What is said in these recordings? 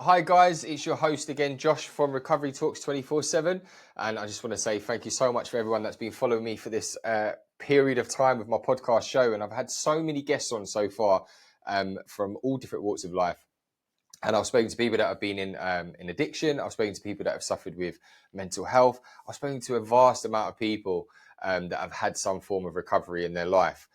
Hi guys, it's your host again, Josh from Recovery Talks 24/7, and I just want to say thank you so much for everyone that's been following me for this period of time with my podcast show, and I've had so many guests on so far from all different walks of life. And I've spoken to people that have been in addiction. I've spoken to people that have suffered with mental health. I've spoken to a vast amount of people that have had some form of recovery in their life.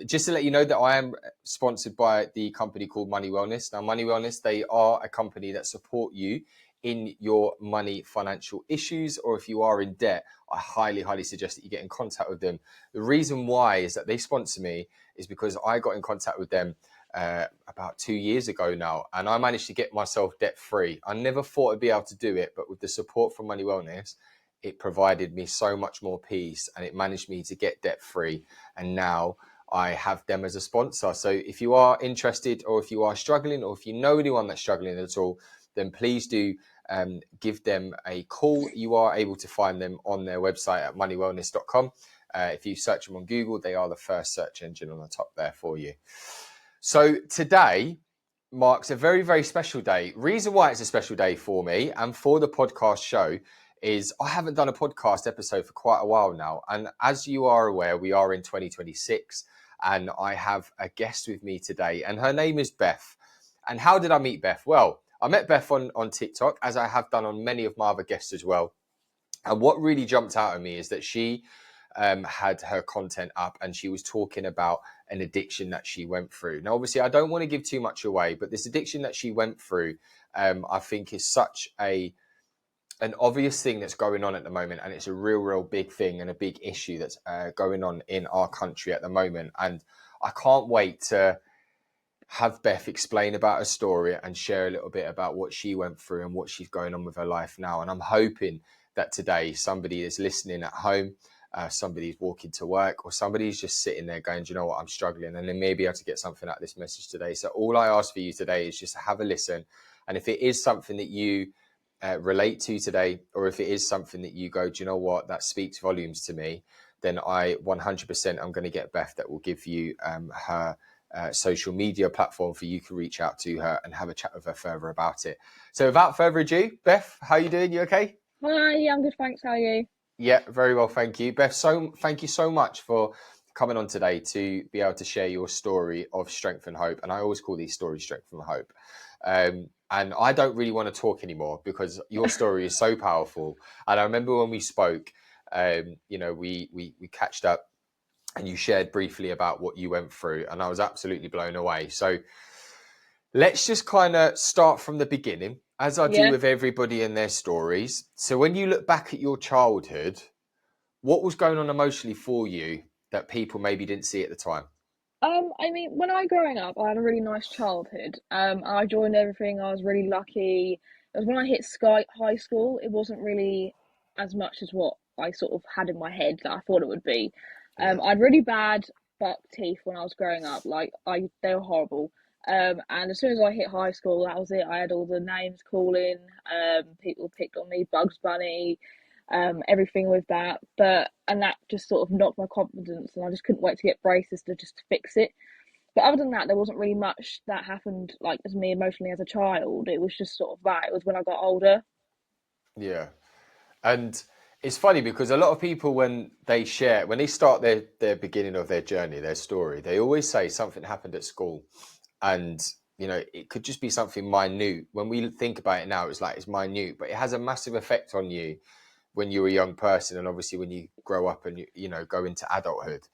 Just to let you know that I am sponsored by the company called Money Wellness. Now, Money Wellness, they are a company that support you in your money financial issues, or if you are in debt, I highly, highly suggest that you get in contact with them. The reason why is that they sponsor me is because I got in contact with them about 2 years ago now, and I managed to get myself debt free. I never thought I'd be able to do it, but with the support from Money Wellness, it provided me so much more peace, and it managed me to get debt free. And now I have them as a sponsor. So if you are interested, or if you are struggling, or if you know anyone that's struggling at all, then please do give them a call. You are able to find them on their website at moneywellness.com. If you search them on Google, they are the first search engine on the top there for you. So today marks a very, very special day. Reason why it's a special day for me and for the podcast show is I haven't done a podcast episode for quite a while now. And as you are aware, we are in 2026 and I have a guest with me today and her name is Beth. And how did I meet Beth? Well, I met Beth on TikTok, as I have done on many of my other guests as well. And what really jumped out at me is that she had her content up and she was talking about an addiction that she went through. Now, obviously, I don't want to give too much away, but this addiction that she went through, I think is such an obvious thing that's going on at the moment. And it's a real big thing and a big issue that's going on in our country at the moment. And I can't wait to have Beth explain about her story and share a little bit about what she went through and what she's going on with her life now. And I'm hoping that today somebody is listening at home, somebody's walking to work, or somebody's just sitting there going, do you know what, I'm struggling, and they may be able to get something out of this message today. So all I ask for you today is just to have a listen. And if it is something that you relate to today, or if it is something that you go, do you know what, that speaks volumes to me, then I 100% I'm going to get Beth that will give you her social media platform for you to reach out to her and have a chat with her further about it. So without further ado, Beth, how are you doing? You okay? Hi, yeah, I'm good, thanks. How are you? Yeah, very well, thank you. Beth, so thank you so much for coming on today to be able to share your story of strength and hope. And I always call these stories strength and hope. And I don't really want to talk anymore because your story is so powerful. And I remember when we spoke, we catched up and you shared briefly about what you went through, and I was absolutely blown away. So let's just kind of start from the beginning, as I do Yeah. with everybody in their stories. So when you look back at your childhood, what was going on emotionally for you that people maybe didn't see at the time? I mean, when I growing up, I had a really nice childhood. I joined everything. I was really lucky. It was when I hit high school, it wasn't really as much as what I sort of had in my head that I thought it would be. Yeah. I had really bad buck teeth when I was growing up. They were horrible. And as soon as I hit high school, that was it. I had all the names calling. People picked on me, Bugs Bunny, everything with that. And that just sort of knocked my confidence, and I just couldn't wait to get braces to fix it. But other than that, there wasn't really much that happened like as me emotionally as a child. It was just sort of that. It was when I got older. Yeah. And it's funny because a lot of people, when they start their beginning of their journey, their story, they always say something happened at school. And, it could just be something minute. When we think about it now, it's like it's minute, but it has a massive effect on you when you're a young person. And obviously when you grow up and, go into adulthood.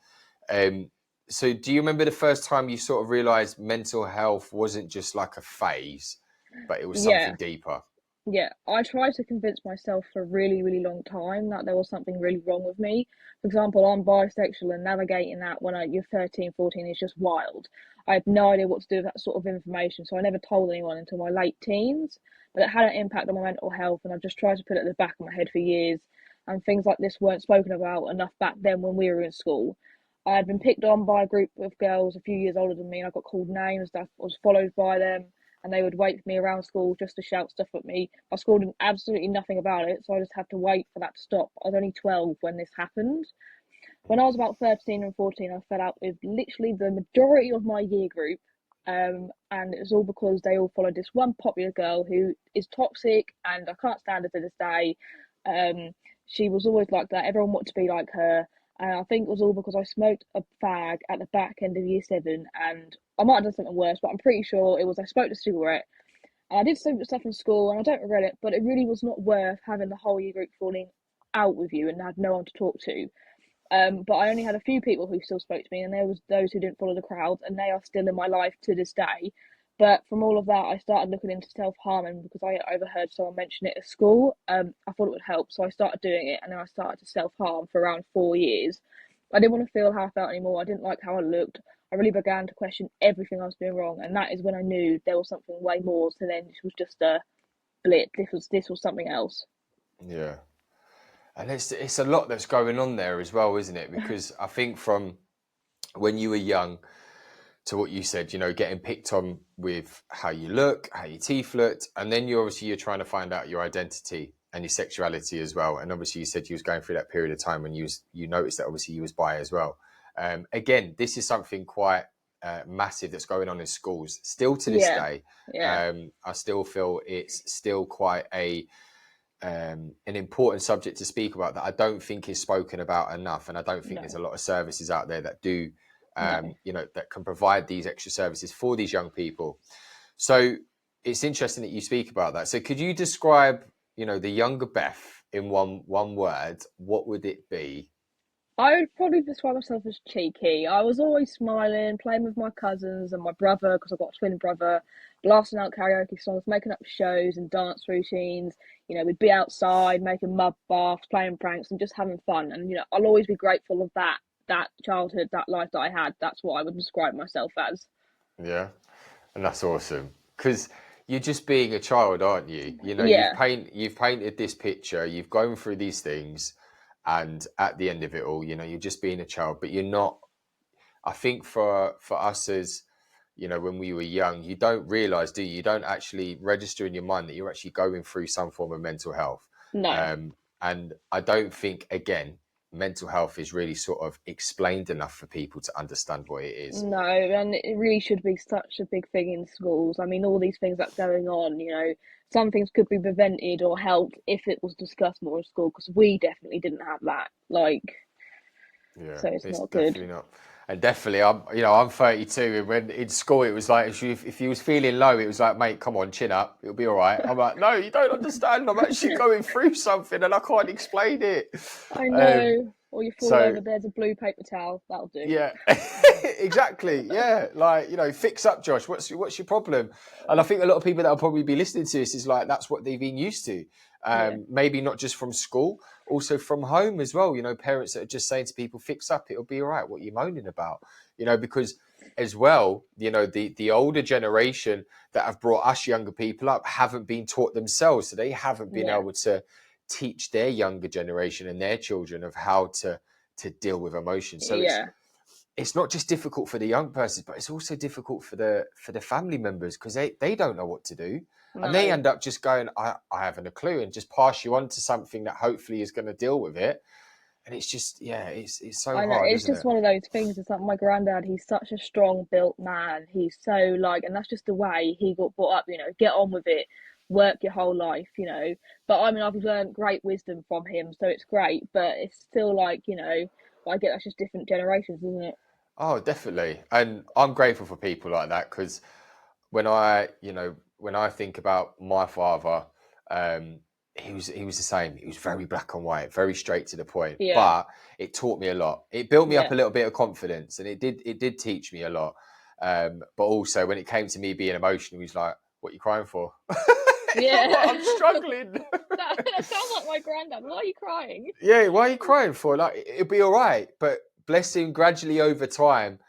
So do you remember the first time you sort of realized mental health wasn't just like a phase, but it was Yeah. something deeper? Yeah, I tried to convince myself for a really, really long time that there was something really wrong with me. For example, I'm bisexual, and navigating that when you're 13, 14 is just wild. I had no idea what to do with that sort of information, so I never told anyone until my late teens. But it had an impact on my mental health, and I just tried to put it at the back of my head for years. And things like this weren't spoken about enough back then when we were in school. I had been picked on by a group of girls a few years older than me, and I got called names. That I was followed by them, and they would wait for me around school just to shout stuff at me. My school did absolutely nothing about it, so I just had to wait for that to stop. I was only 12 when this happened. When I was about 13 and 14, I fell out with literally the majority of my year group, And it was all because they all followed this one popular girl who is toxic, and I can't stand her to this day. She was always like that. Everyone wanted to be like her. And I think it was all because I smoked a fag at the back end of year 7, and I might have done something worse, but I'm pretty sure it was I smoked a cigarette. And I did stupid stuff in school, and I don't regret it, but it really was not worth having the whole year group falling out with you and had no one to talk to. But I only had a few people who still spoke to me, and there was those who didn't follow the crowd, and they are still in my life to this day. But from all of that, I started looking into self harm, and because I overheard someone mention it at school, I thought it would help, so I started doing it, and then I started to self harm for around 4 years. I didn't want to feel how I felt anymore. I didn't like how I looked. I really began to question everything I was doing wrong, and that is when I knew there was something way more. So then this was just a blip. This was something else. Yeah. And it's a lot that's going on there as well, isn't it? Because I think from when you were young to what you said, getting picked on with how you look, how your teeth looked, and then you're trying to find out your identity and your sexuality as well. And obviously you said you was going through that period of time when you noticed that obviously you was bi as well. Again, this is something quite massive that's going on in schools still to this Yeah, day. yeah, I still feel it's still quite an important subject to speak about that I don't think is spoken about enough, and I don't think there's no, a lot of services out there that do, no. that can provide these extra services for these young people. So it's interesting that you speak about that. So could you describe, the younger Beth in one word? What would it be? I would probably describe myself as cheeky. I was always smiling, playing with my cousins and my brother because I've got a twin brother, blasting out karaoke songs, making up shows and dance routines. We'd be outside making mud baths, playing pranks, and just having fun. And I'll always be grateful of that childhood, that life that I had. That's what I would describe myself as. Yeah, and that's awesome because you're just being a child, aren't you? Yeah, You've painted this picture, you've gone through these things, and at the end of it all, you're just being a child, but you're not. I think for us as when we were young, you don't realize, do you? You don't actually register in your mind that you're actually going through some form of mental health. no. And I don't think, again, mental health is really sort of explained enough for people to understand what it is. No, and it really should be such a big thing in schools. I mean, all these things that's going on, some things could be prevented or helped if it was discussed more in school, because we definitely didn't have that. Yeah, So it's it's not good. definitely not. And definitely, I'm 32, and when in school it was like if you was feeling low, it was like, mate, come on, chin up, it'll be all right. I'm like, no, you don't understand. I'm actually going through something, and I can't explain it. I Um, know. Or you fall so over, there's a blue paper towel. That'll do. yeah, exactly. Yeah, like fix up, Josh. What's your problem? And I think a lot of people that will probably be listening to this is like that's what they've been used to. Yeah, Maybe not just from school, also from home as well. Parents that are just saying to people, "Fix up, it'll be all right." What are you moaning about? Because as well, the older generation that have brought us younger people up haven't been taught themselves, so they haven't been yeah, able to teach their younger generation and their children of how to deal with emotions. So yeah. it's not just difficult for the young persons, but it's also difficult for the family members because they don't know what to do. And they No, end up just going, I haven't a clue, and just pass you on to something that hopefully is going to deal with it. And it's just, yeah, it's so I know. hard, It's isn't just it? one of those things. It's like my granddad, he's such a strong built man. He's so and that's just the way he got brought up, get on with it, work your whole life. But I mean, I've learned great wisdom from him, so it's great, but it's still I get that's just different generations, isn't it? Oh, definitely. And I'm grateful for people like that because when I think about my father, um, he was the same. He was very black and white, very straight to the point. Yeah, But it taught me a lot. It built me up yeah, a little bit of confidence, and it did teach me a lot. But also when it came to me being emotional, he was like, "What are you crying for?" I'm yeah. like, "I'm struggling." That sounds like my granddad. Why are you crying? Yeah, why are you crying for? Like, it'll be all right. But bless him, gradually over time,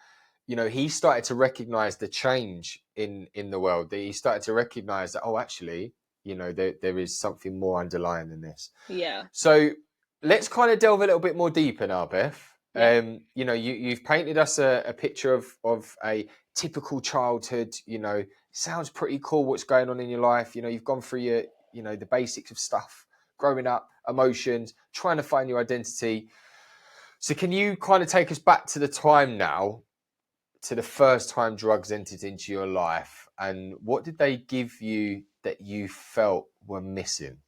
he started to recognize the change in the world. He started to recognize that, oh, actually, there is something more underlying than this. Yeah, So let's kind of delve a little bit more deeper now, Beth. yeah, You've painted us a picture of a typical childhood. Sounds pretty cool. What's going on in your life? You've gone through the basics of stuff, growing up, emotions, trying to find your identity. So can you kind of take us back to the time now to the first time drugs entered into your life, and what did they give you that you felt were missing?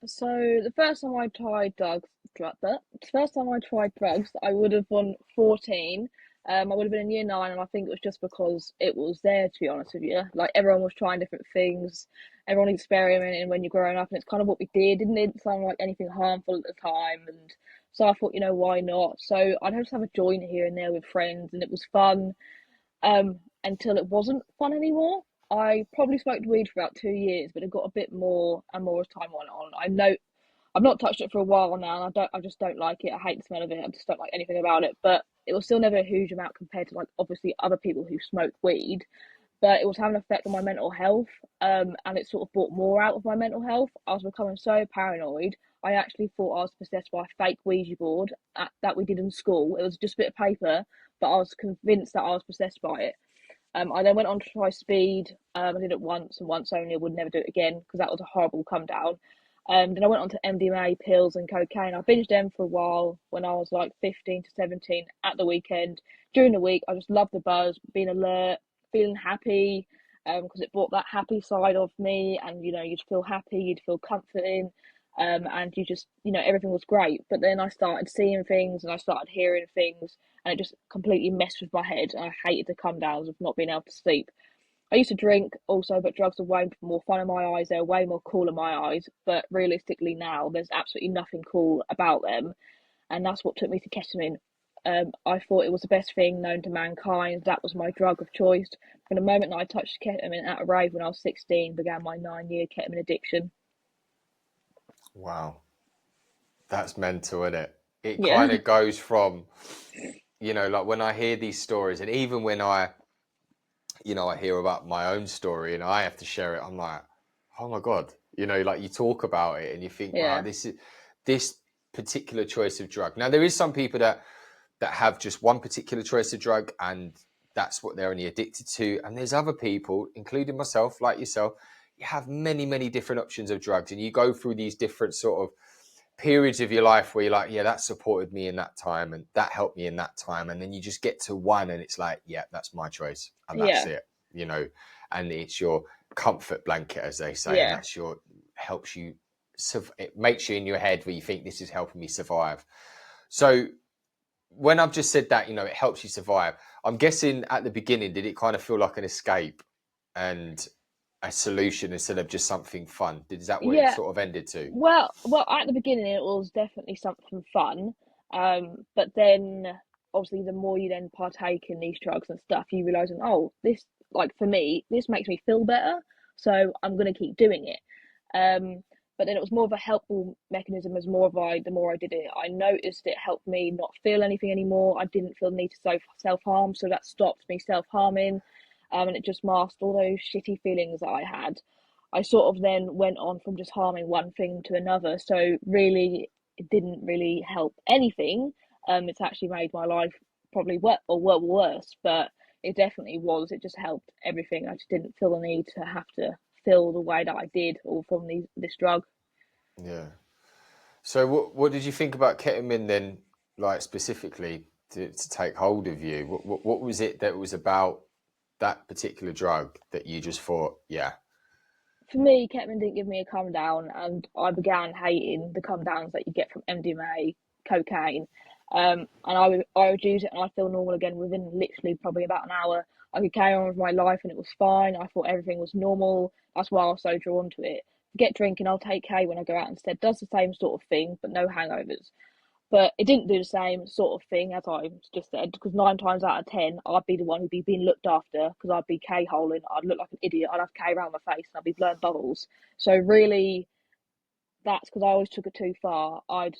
So the first time I tried the first time I tried drugs, I would have been 14. I would have been in year nine, and I think it was just because it was there, to be honest with you. Like everyone was trying different things, everyone experimenting when you're growing up, and it's kind of what we did. Didn't sound like anything harmful at the time, and so I thought, why not? So I'd just have a joint here and there with friends, and it was fun. Until it wasn't fun anymore. I probably smoked weed for about 2 years, but it got a bit more and more as time went on. I know I've not touched it for a while now, and I just don't like it. I hate the smell of it. I just don't like anything about it. But it was still never a huge amount compared to like obviously other people who smoke weed. But it was having an effect on my mental health, and it sort of brought more out of my mental health. I was becoming so paranoid. I actually thought I was possessed by a fake Ouija board that we did in school. It was just a bit of paper, but I was convinced that I was possessed by it. I then went on to try speed. I did it once and once only. I would never do it again because that was a horrible come down. Then I went on to MDMA, pills, and cocaine. I binged them for a while when I was like 15 to 17 at the weekend. During the week, I just loved the buzz, being alert, feeling happy, because it brought that happy side of me. And, you'd feel happy, you'd feel comforting, and you just, everything was great. But then I started seeing things and I started hearing things, and it just completely messed with my head. And I hated the come downs of not being able to sleep. I used to drink also, but drugs are way more fun in my eyes. They're way more cool in my eyes. But realistically, now there's absolutely nothing cool about them, and that's what took me to ketamine. I thought it was the best thing known to mankind. That was my drug of choice. From the moment that I touched ketamine at a rave when I was 16, began my 9 year ketamine addiction. Wow, that's mental, isn't it? It kind Yeah, of goes from, like when I hear these stories, and even when I hear about my own story and I have to share it, I'm like, oh my God, like you talk about it and you think, wow, yeah, this particular choice of drug. Now, there is some people that have just one particular choice of drug and that's what they're only addicted to. And there's other people, including myself, like yourself, you have many, many different options of drugs and you go through these different sort of periods of your life where you're like, yeah, that supported me in that time and that helped me in that time. And then you just get to one and it's like, yeah, that's my choice. And that's yeah, it, and it's your comfort blanket, as they say. And yeah. that's helps you, it makes you in your head where you think this is helping me survive. So when I've just said that, it helps you survive. I'm guessing at the beginning, did it kind of feel like an escape and a solution instead of just something fun? Is that what it Yeah, sort of ended to? well, at the beginning it was definitely something fun. But then obviously the more you then partake in these drugs and stuff, you realize, oh, this like for me, this makes me feel better, so I'm gonna keep doing it. But then it was more of a helpful mechanism as the more I did it, I noticed it helped me not feel anything anymore. I didn't feel the need to self harm, so that stopped me self harming. And it just masked all those shitty feelings that I had. I sort of then went on from just harming one thing to another. So really, it didn't really help anything. It's actually made my life probably worse, but it definitely was. It just helped everything. I just didn't feel the need to have to feel the way that I did, all from this drug. Yeah. So what did you think about ketamine then, like specifically to take hold of you? What was it that was about that particular drug that you just thought, yeah, For me, ketamine didn't give me a come down, and I began hating the come downs that you get from MDMA, cocaine. And I would use it, and I feel normal again within literally probably about an hour. I could carry on with my life, and it was fine. I thought everything was normal. That's why I was so drawn to it. Forget drinking, I'll take K when I go out instead. Does the same sort of thing, but no hangovers. But it didn't do the same sort of thing as I just said, because 9 times out of 10, I'd be the one who'd be being looked after because I'd be K holing. I'd look like an idiot. I'd have K around my face and I'd be blowing bubbles. So really, that's because I always took it too far. I'd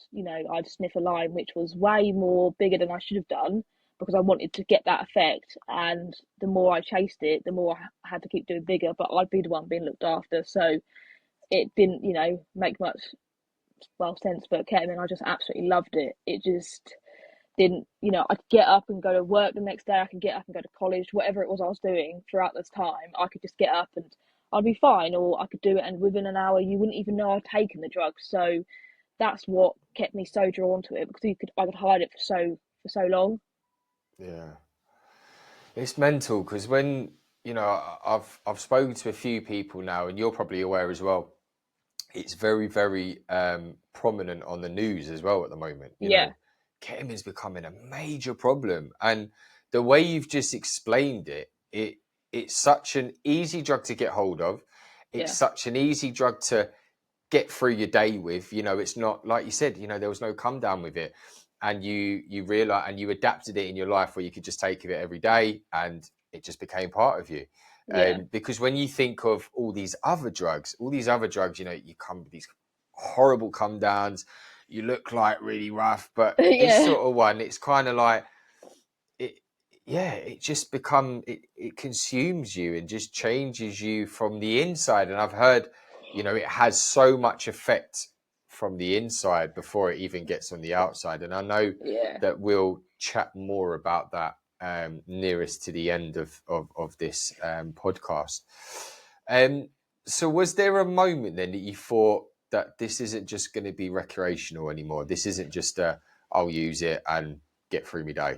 sniff a lime, which was way more bigger than I should have done because I wanted to get that effect. And the more I chased it, the more I had to keep doing bigger. But I'd be the one being looked after. So it didn't, make much sense. But ketamine, I just absolutely loved it. It just didn't, I could get up and go to work the next day. I could get up and go to college, whatever it was I was doing throughout this time. I could just get up and I'd be fine, or I could do it, and within an hour, you wouldn't even know I'd taken the drugs. So that's what kept me so drawn to it because I could hide it for so long. yeah. It's mental because when I've spoken to a few people now, and you're probably aware as well. It's very, very prominent on the news as well at the moment. Yeah, Ketamine's becoming a major problem, and the way you've just explained it's such an easy drug to get hold of. It's yeah, such an easy drug to get through your day with. It's not like you said. There was no come down with it, and you realize and you adapted it in your life where you could just take it every day, and it just became part of you. yeah, Because when you think of all these other drugs, you come with these horrible come downs. You look like really rough, but this yeah, sort of one, it's kind of like it. Yeah, it just it consumes you and just changes you from the inside. And I've heard, it has so much effect from the inside before it even gets on the outside. And I know yeah. that we'll chat more about that nearest to the end of this podcast. Um, so was there a moment then that you thought that this isn't just going to be recreational anymore? This isn't just I'll use it and get through my day.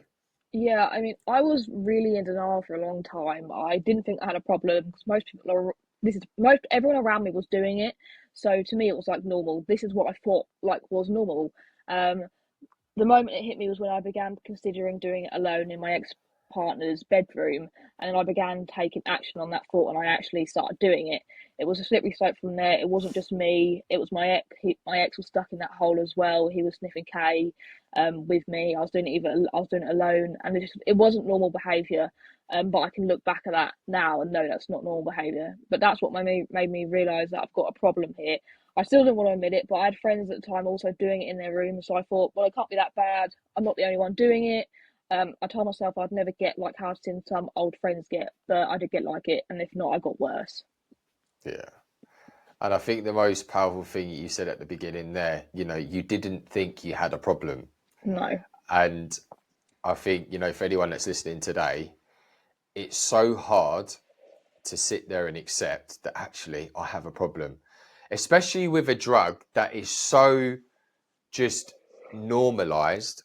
Yeah, I mean, I was really in denial for a long time. I didn't think I had a problem because most people are, this is most everyone around me was doing it. So to me, it was like normal. This is what I thought like was normal. Um, the moment it hit me was when I began considering doing it alone in my ex partner's bedroom, and then I began taking action on that thought, and I actually started doing it. It was a slippery slope from there. It wasn't just me; it was my ex. My ex was stuck in that hole as well. He was sniffing K, with me. I was doing it alone, and it wasn't normal behaviour. But I can look back at that now and know that's not normal behaviour. But that's what made me realise that I've got a problem here. I still didn't want to admit it, but I had friends at the time also doing it in their room, so I thought, well, it can't be that bad. I'm not the only one doing it. I told myself I'd never get like how I've seen some old friends get, but I did get like it, and if not, I got worse. Yeah. And I think the most powerful thing you said at the beginning there, you didn't think you had a problem. No. And I think, for anyone that's listening today, it's so hard to sit there and accept that actually I have a problem, especially with a drug that is so just normalized.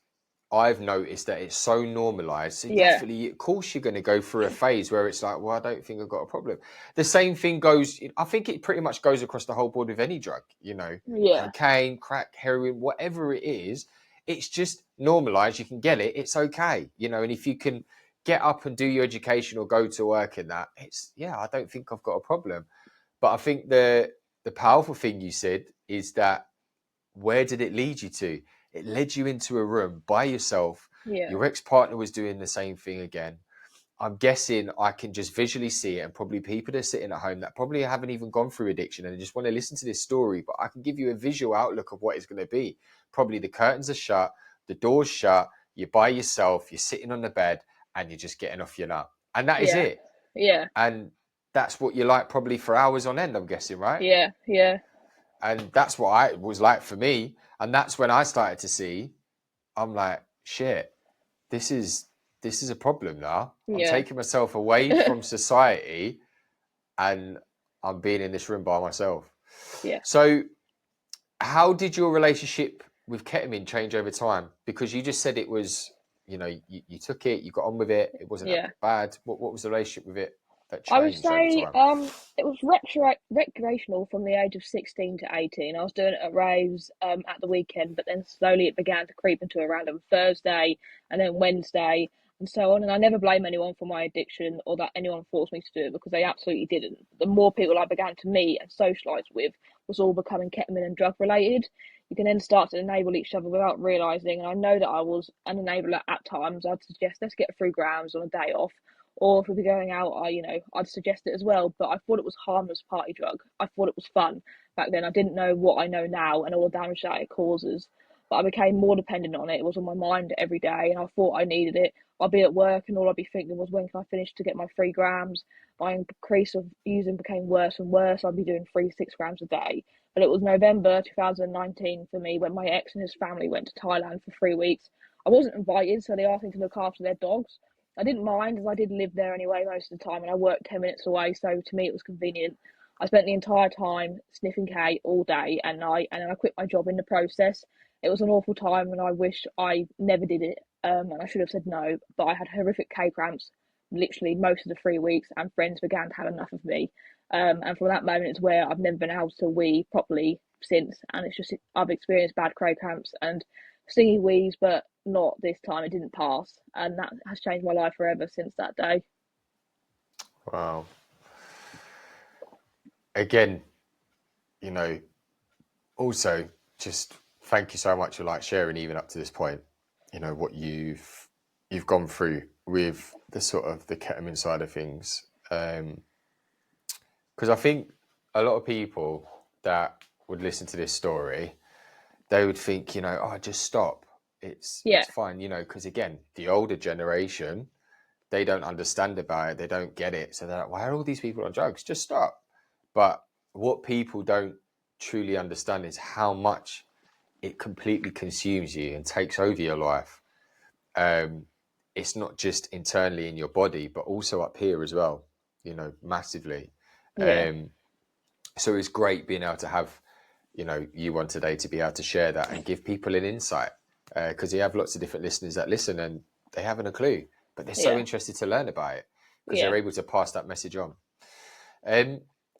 I've noticed that it's so normalized. So Yeah. definitely, of course, you're going to go through a phase where it's like, well, I don't think I've got a problem. The same thing goes, I think it pretty much goes across the whole board with any drug, Yeah. cocaine, crack, heroin, whatever it is, it's just normalized. You can get it. It's okay. And if you can get up and do your education or go to work in that, yeah, I don't think I've got a problem. But I think the powerful thing you said is that where did it lead you to? It led you into a room by yourself. Yeah. Your ex partner was doing the same thing again. I'm guessing I can just visually see it, and probably people that are sitting at home that probably haven't even gone through addiction and just want to listen to this story. But I can give you a visual outlook of what it's going to be. Probably the curtains are shut, the door's shut, you're by yourself, you're sitting on the bed, and you're just getting off your nut. And that is Yeah. it. Yeah. And that's what you're like probably for hours on end, I'm guessing, right? Yeah. Yeah. And that's what I was like for me. And that's when I started to see, I'm like, shit, this is a problem now. I'm Yeah. taking myself away from society and I'm being in this room by myself. Yeah. So how did your relationship with ketamine change over time? Because you just said it was, you took it, you got on with it, it wasn't that Yeah. bad. What was the relationship with it that I would changed over say time? it was recreational from the age of 16 to 18. I was doing it at raves at the weekend, but then slowly it began to creep into a random Thursday and then Wednesday and so on. And I never blame anyone for my addiction or that anyone forced me to do it because they absolutely didn't. The more people I began to meet and socialise with was all becoming ketamine and drug related. You can then start to enable each other without realising. And I know that I was an enabler at times. I'd suggest let's get 3 grams on a day off, or if we were going out, I'd suggest it as well. But I thought it was harmless party drug. I thought it was fun back then. I didn't know what I know now and all the damage that it causes. But I became more dependent on it. It was on my mind every day, and I thought I needed it. I'd be at work, and all I'd be thinking was, when can I finish to get my 3 grams? My increase of using became worse and worse. I'd be doing 6 grams a day. But it was November 2019 for me when my ex and his family went to Thailand for 3 weeks. I wasn't invited, so they asked me to look after their dogs. I didn't mind as I did live there anyway most of the time and I worked 10 minutes away, so to me it was convenient. I spent the entire time sniffing K all day and night, and then I quit my job in the process. It was an awful time and I wish I never did it, and I should have said no, but I had horrific K cramps literally most of the 3 weeks, and friends began to have enough of me. And from that moment, it's where I've never been able to wee properly since. And it's just, I've experienced bad cramps and stingy wees, but not this time. It didn't pass, and that has changed my life forever since that day. Wow. Again, also just thank you so much for like sharing even up to this point, what you've gone through with the sort of the ketamine side of things. Because I think a lot of people that would listen to this story, they would think, oh, just stop. It's fine, because again, the older generation, they don't understand about it. They don't get it. So they're like, why are all these people on drugs? Just stop. But what people don't truly understand is how much it completely consumes you and takes over your life. It's not just internally in your body, but also up here as well, massively. Yeah. So it's great being able to have, you on today to be able to share that and give people an insight, because you have lots of different listeners that listen and they haven't a clue, but they're so interested to learn about it because they're able to pass that message on.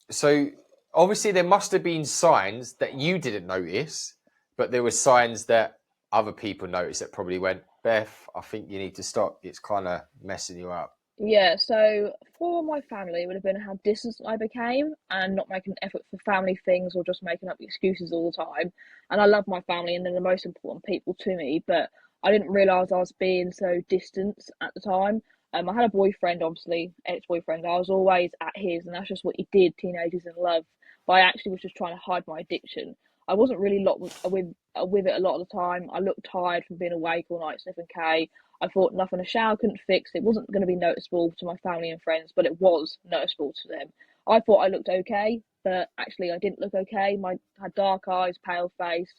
So obviously there must have been signs that you didn't notice, but there were signs that other people noticed that probably went, Beth, I think you need to stop. It's kind of messing you up. Yeah, so for my family, it would have been how distant I became and not making an effort for family things or just making up excuses all the time. And I love my family and they're the most important people to me, but I didn't realise I was being so distant at the time. I had a boyfriend, obviously, ex-boyfriend. I was always at his, and that's just what you did, teenagers in love. But I actually was just trying to hide my addiction. I wasn't really locked with it a lot of the time. I looked tired from being awake all night sniffing K. I thought nothing a shower couldn't fix. It wasn't going to be noticeable to my family and friends, but it was noticeable to them. I thought I looked okay, but actually I didn't look okay. I had dark eyes, pale face,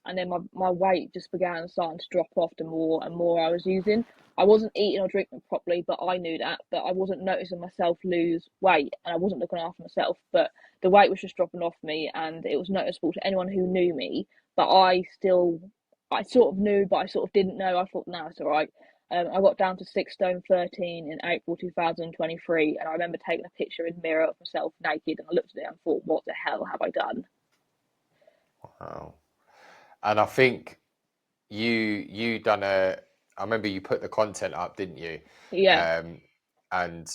and then my weight just began starting to drop off the more and more I was using. I wasn't eating or drinking properly, but I knew that. But I wasn't noticing myself lose weight, and I wasn't looking after myself. But the weight was just dropping off me, and it was noticeable to anyone who knew me. But I sort of knew, but I sort of didn't know. I thought, no, it's all right. I got down to 6 stone 13 in April 2023, and I remember taking a picture in the mirror of myself naked, and I looked at it and thought, what the hell have I done? Wow. And I think you done I remember you put the content up, didn't you? Yeah. And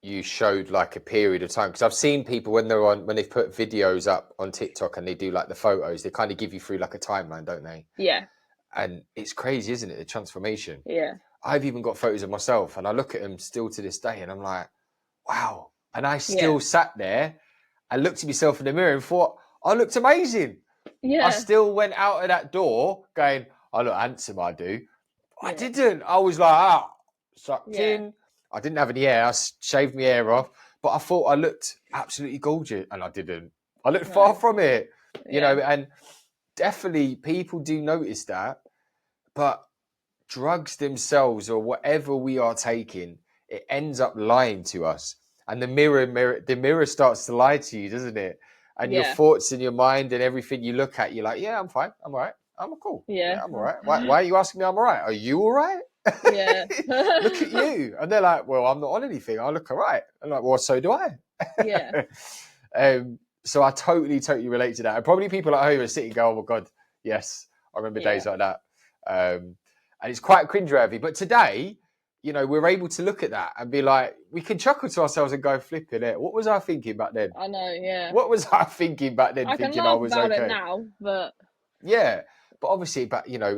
you showed like a period of time, because I've seen people when they've put videos up on TikTok and they do like the photos, they kind of give you through like a timeline, don't they? Yeah. And it's crazy, isn't it? The transformation. Yeah. I've even got photos of myself and I look at them still to this day and I'm like, wow. And I Yeah. still sat there and looked at myself in the mirror and thought, I looked amazing. Yeah. I still went out of that door going, I look handsome, I do. I Yeah. didn't. I was like, sucked Yeah. in. I didn't have any hair. I shaved my hair off. But I thought I looked absolutely gorgeous. And I didn't. I looked far from it. Yeah. And definitely people do notice that. But drugs themselves or whatever we are taking, it ends up lying to us. And the mirror starts to lie to you, doesn't it? And your Yeah. thoughts in your mind and everything you look at, you're like, yeah, I'm fine. I'm all right. I'm cool. Yeah. I'm all right. Why are you asking me I'm all right? Are you all right? Yeah. Look at you. And they're like, well, I'm not on anything. I look all right. I'm like, well, so do I. Yeah. So I totally relate to that. And probably people at home are sitting going, oh my God, yes, I remember days like that. And it's quite cringeworthy. But today, we're able to look at that and be like, we can chuckle to ourselves and go, flipping it. What was I thinking back then? I know, yeah. What was I thinking back then? I can Thinking I laugh was about okay. it now, but yeah. But obviously,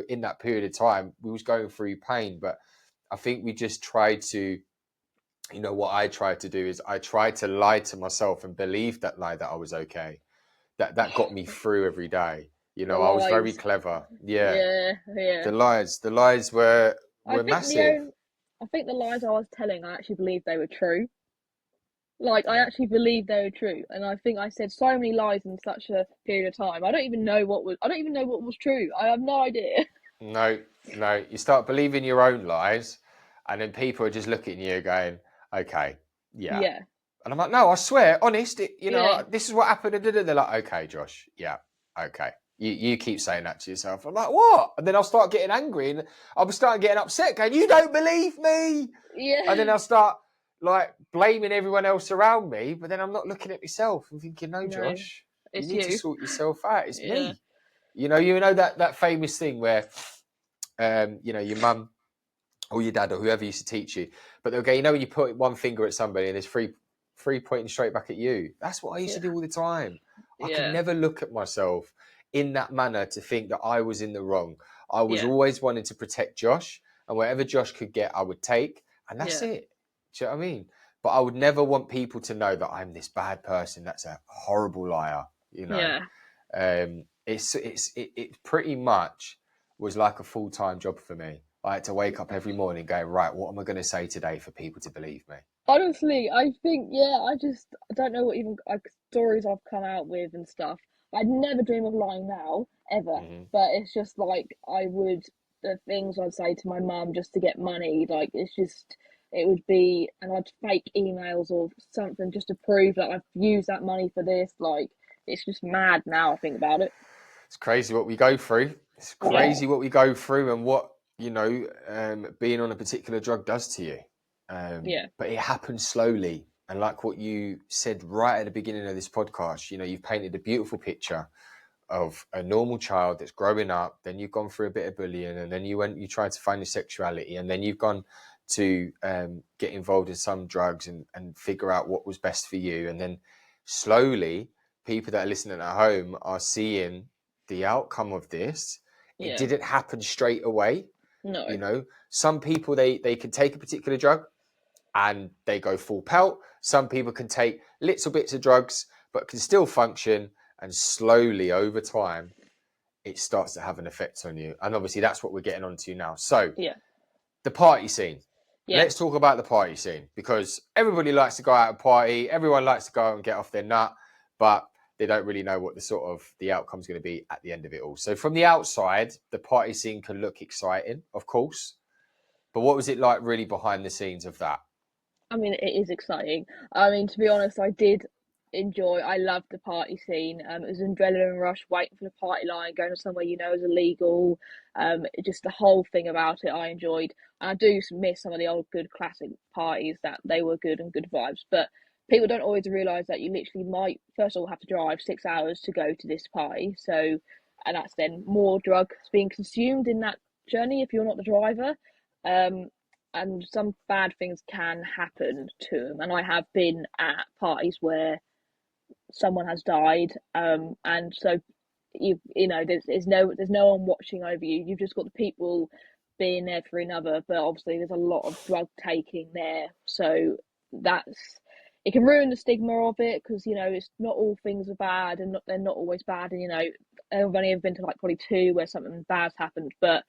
in that period of time, we was going through pain. But I think we just tried to, what I tried to do is I tried to lie to myself and believe that lie that I was okay. That got me through every day. the I was very lies. clever. Yeah. Yeah. The lies were massive. I think the lies I was telling, I actually believed they were true. Like, I actually believed they were true, and I think I said so many lies in such a period of time. I don't even know what was true. I have no idea. No. You start believing your own lies, and then people are just looking at you going, okay, yeah. Yeah. And I'm like, no, I swear, honest, Yeah. this is what happened. And they're like, okay, Josh, yeah, okay, You keep saying that to yourself. I'm like, what? And then I'll start getting angry and I'll start getting upset going, you don't believe me. Yeah. And then I'll start like blaming everyone else around me. But then I'm not looking at myself and thinking, no, No, Josh, you it's need to you. sort yourself out. It's Yeah. me. You know that famous thing where, your mum or your dad or whoever used to teach you, but they'll go, when you put one finger at somebody and there's three pointing straight back at you. That's what I used Yeah. to do all the time. I could Yeah. never look at myself in that manner to think that I was in the wrong. I was Yeah. always wanting to protect Josh, and whatever Josh could get, I would take, and that's Yeah. it. Do you know what I mean? But I would never want people to know that I'm this bad person. That's a horrible liar. Yeah. It pretty much was like a full-time job for me. I had to wake up every morning going, right, what am I going to say today for people to believe me? Honestly, I think, I don't know what even like stories I've come out with and stuff. I'd never dream of lying now, ever. Mm-hmm. But it's just like the things I'd say to my mum just to get money, like it would be, and I'd fake emails or something just to prove that I've used that money for this. Like, it's just mad now I think about it. It's crazy what we go through. It's Yeah, crazy what we go through and what, being on a particular drug does to you. yeah, But it happens slowly. And like what you said right at the beginning of this podcast, you've painted a beautiful picture of a normal child that's growing up. Then you've gone through a bit of bullying, and then you tried to find your sexuality, and then you've gone to get involved in some drugs and figure out what was best for you. And then slowly, people that are listening at home are seeing the outcome of this. It yeah. didn't happen straight away. No, Some people they can take a particular drug and they go full pelt. Some people can take little bits of drugs but can still function, and slowly over time it starts to have an effect on you. And obviously that's what we're getting onto now. So yeah, the party scene. yeah. Let's talk about the party scene, because everybody likes to go out and party. Everyone likes to go out and get off their nut, but they don't really know what the outcome is going to be at the end of it all. So from the outside, the party scene can look exciting, of course. But what was it like really behind the scenes of that? I mean, it is exciting. I mean, to be honest, I loved the party scene. It was an adrenaline rush, waiting for the party line, going to somewhere is illegal. Just the whole thing about it, I enjoyed. And I do miss some of the old good classic parties that they were good and good vibes. But people don't always realise that you literally might, first of all, have to drive 6 hours to go to this party. So, and that's then more drugs being consumed in that journey if you're not the driver. Um, and some bad things can happen to them. And I have been at parties where someone has died, and so there's no one watching over you. You've just got the people being there for another, but obviously there's a lot of drug taking there, so that's it can ruin the stigma of it because it's not all things are bad and they're not always bad, and I've only ever been to like probably two where something bad's happened, but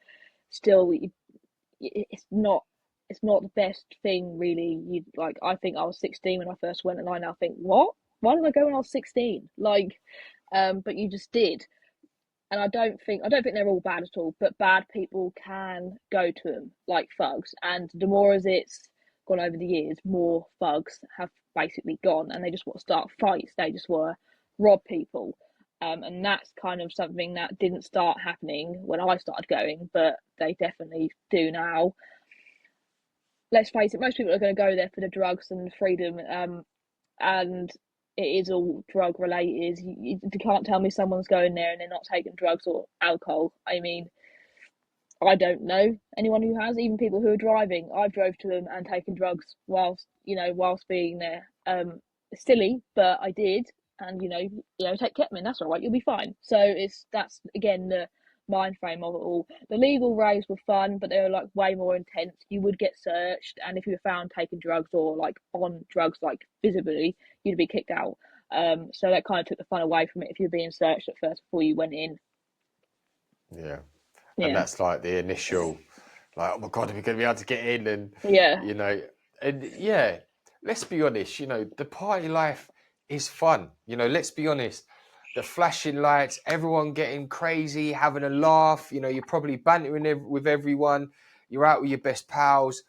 still it's not the best thing really. You like I think I was 16 when I first went, and I now think, what? Why did I go when I was 16? Like, but you just did. And I don't think they're all bad at all, but bad people can go to them like thugs. And the more as it's gone over the years, more thugs have basically gone, and they just want to start fights. They just want to rob people. And that's kind of something that didn't start happening when I started going, but they definitely do now. Let's face it, most people are going to go there for the drugs and freedom, and it is all drug related. You can't tell me someone's going there and they're not taking drugs or alcohol. I mean, I don't know anyone who has. Even people who are driving, I've drove to them and taken drugs whilst being there. It's silly, but I did, and take ketamine. That's all right. You'll be fine. So that's again the mind frame of it all. The legal raves were fun, but they were like way more intense. You would get searched, and if you were found taking drugs or like on drugs, like visibly, you'd be kicked out. So that kind of took the fun away from it if you're being searched at first before you went in. Yeah. And Yeah, that's like the initial, like, oh my God, are we going to be able to get in? And, yeah, yeah, let's be honest, the party life is fun. Let's be honest, the flashing lights, everyone getting crazy, having a laugh, you're probably bantering with everyone. You're out with your best pals.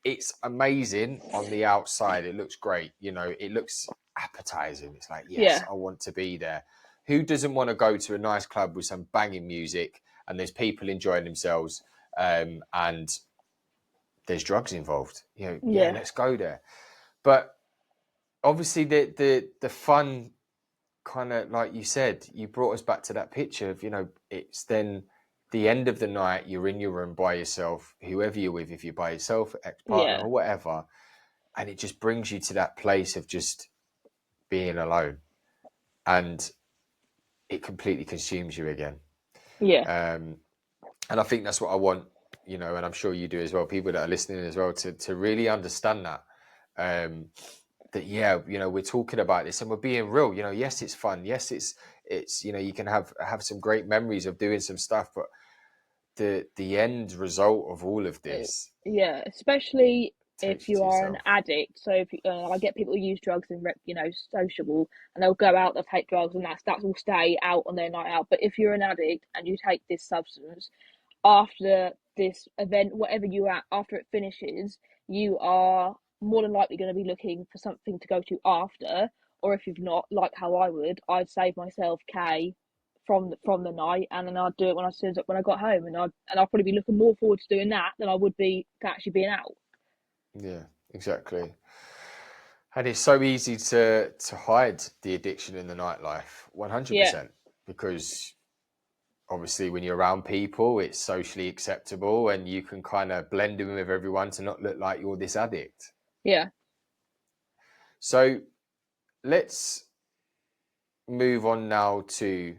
It's amazing on the outside. It looks great. It looks appetizing. It's like, yes, yeah, I want to be there. who doesn't want to go to a nice club with some banging music and there's people enjoying themselves, and there's drugs involved? Yeah, Yeah, let's go there. But obviously the fun, kind of like you said, you brought us back to that picture of, it's then the end of the night, you're in your room by yourself, whoever you're with, if you're by yourself, ex-partner yeah, or whatever, and it just brings you to that place of just being alone, and it completely consumes you again. yeah, And I think that's what I want, and I'm sure you do as well, people that are listening as well, to really understand that. That, yeah, we're talking about this and we're being real. Yes, it's fun. Yes, it's you can have some great memories of doing some stuff, but the end result of all of Uh, this yeah. Especially if takes you you to are an yourself. addict. So if I get people who use drugs and sociable, and they'll go out, they'll take drugs, and that's will stay out on their night out. But if you're an addict and you take this substance, after this event, whatever you're at, after it finishes, you are more than likely going to be looking for something to go to after. Or if you've not, like how I would, I'd save myself K from the night, and then I'd do it when I got home, and I'll probably be looking more forward to doing that than I would be to actually being out. Yeah, exactly. And it's so easy to hide the addiction in the nightlife, Yeah, 100%, because obviously when you're around people, it's socially acceptable and you can kind of blend in with everyone to not look like you're this addict. yeah, So let's move on now to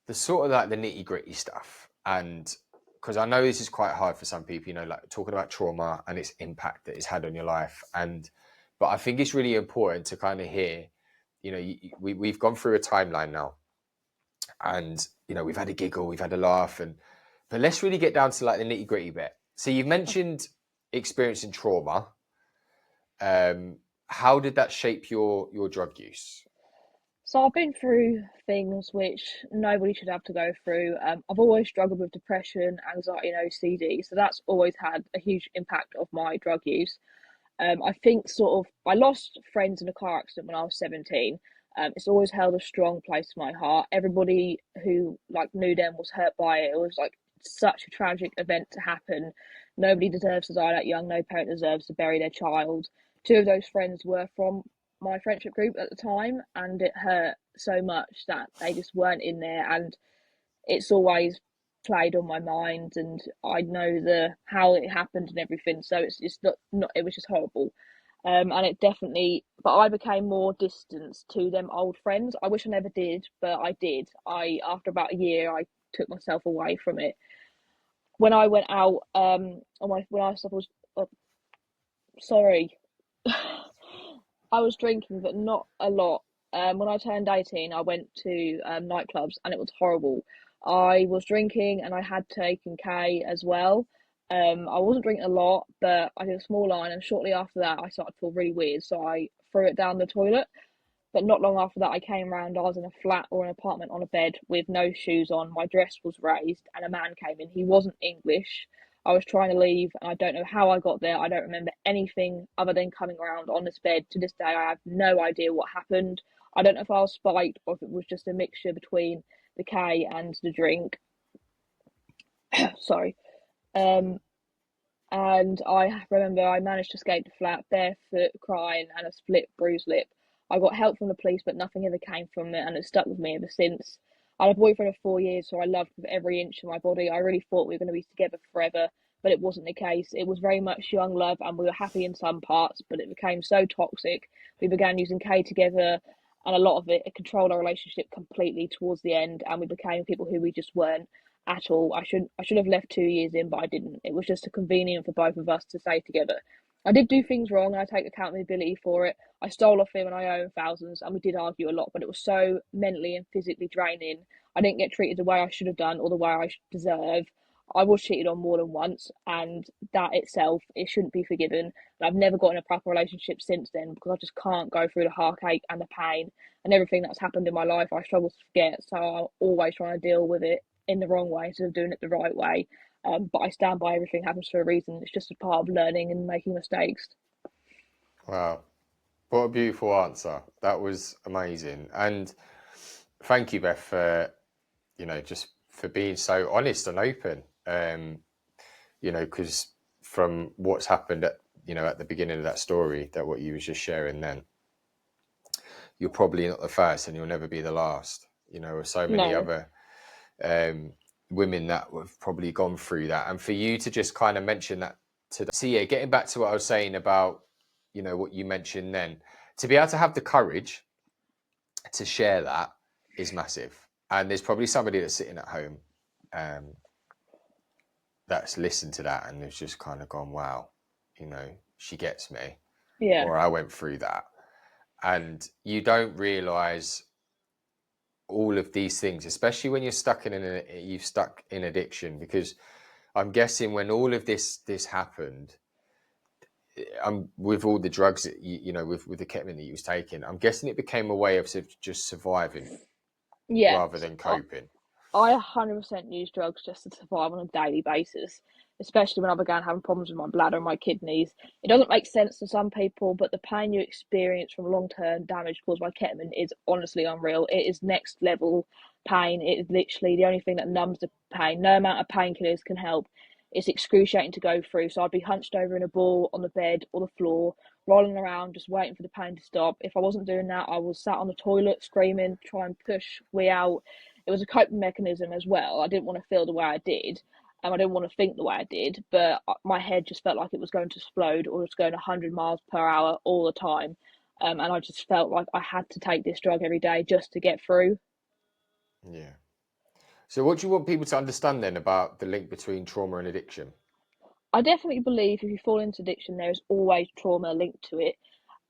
the sort of like the nitty gritty stuff. And because I know this is quite hard for some people, like talking about trauma and its impact that it's had on your life. But I think it's really important to kind of hear, we've gone through a timeline now, and, we've had a giggle, we've had a laugh, but let's really get down to like the nitty gritty bit. So you've mentioned experiencing trauma. How did that shape your drug use? So I've been through things which nobody should have to go through. I've always struggled with depression, anxiety, and OCD, so that's always had a huge impact of my drug use. I think sort of I lost friends in a car accident when I was 17. It's always held a strong place in my heart. Everybody who knew them was hurt by it. It was like such a tragic event to happen. Nobody deserves to die that young. No parent deserves to bury their child. Two of those friends were from my friendship group at the time, and it hurt so much that they just weren't in there. And it's always played on my mind, and I know the how it happened and everything. So it's not it was just horrible. And it definitely, but I became more distant to them old friends. I wish I never did, but I did. After about a year, I took myself away from it. When I went out, on my when I was sorry, I was drinking, but not a lot. When I turned 18, I went to nightclubs, and it was horrible. I was drinking and I had taken K as well. I wasn't drinking a lot, but I did a small line, and shortly after that, I started to feel really weird, so I threw it down the toilet. But not long after that, I came round. I was in a flat or an apartment on a bed with no shoes on. My dress was raised, and a man came in. He wasn't English. I was trying to leave, and I don't know how I got there. I don't remember anything other than coming around on this bed. To this day, I have no idea what happened. I don't know if I was spiked or if it was just a mixture between the K and the drink. Sorry. Um, and I remember I managed to escape the flat barefoot, crying, and a split, bruised lip. I got help from the police, but nothing ever came from it, and it's stuck with me ever since. I had a boyfriend of 4 years, so I loved with every inch of my body. I really thought we were going to be together forever, but it wasn't the case. It was very much young love, and we were happy in some parts, but it became so toxic. We began using K together, and a lot of it controlled our relationship completely towards the end, and we became people who we just weren't at all. I should have left 2 years in, but I didn't. It was just a convenient for both of us to stay together. I did do things wrong, and I take accountability for it. I stole off him, and I owe him thousands, and we did argue a lot, but it was so mentally and physically draining. I didn't get treated the way I should have done or the way I deserve. I was cheated on more than once, and that itself, it shouldn't be forgiven. And I've never got in a proper relationship since then because I just can't go through the heartache and the pain and everything that's happened in my life. I struggle to forget, so I'm always trying to deal with it in the wrong way instead of doing it the right way. But I stand by everything happens for a reason. It's just a part of learning and making mistakes. Wow. What a beautiful answer. That was amazing. And thank you, Beth, for just for being so honest and open. Because from what's happened at the beginning of that story, that what you was just sharing, then you're probably not the first, and you'll never be the last. With so many No. other women that have probably gone through that, and for you to just kind of mention that today. So yeah, getting back to what I was saying about what you mentioned then, to be able to have the courage to share that is massive. And there's probably somebody that's sitting at home that's listened to that and has just kind of gone, wow, she gets me, Yeah. or I went through that. And you don't realize all of these things, especially when you're stuck in addiction, because I'm guessing when all of this happened, with all the drugs that with the ketamine that you was taking, I'm guessing it became a way of just surviving Yeah. rather than I, coping. I 100% use drugs just to survive on a daily basis, especially when I began having problems with my bladder and my kidneys. It doesn't make sense to some people, but the pain you experience from long-term damage caused by ketamine is honestly unreal. It is next level pain. It is literally the only thing that numbs the pain. No amount of painkillers can help. It's excruciating to go through. So I'd be hunched over in a ball on the bed or the floor, rolling around, just waiting for the pain to stop. If I wasn't doing that, I was sat on the toilet screaming, trying to push wee out. It was a coping mechanism as well. I didn't want to feel the way I did. I didn't want to think the way I did, but my head just felt like it was going to explode or it was going 100 miles per hour all the time. And I just felt like I had to take this drug every day just to get through. Yeah. So what do you want people to understand then about the link between trauma and addiction? I definitely believe if you fall into addiction, there is always trauma linked to it.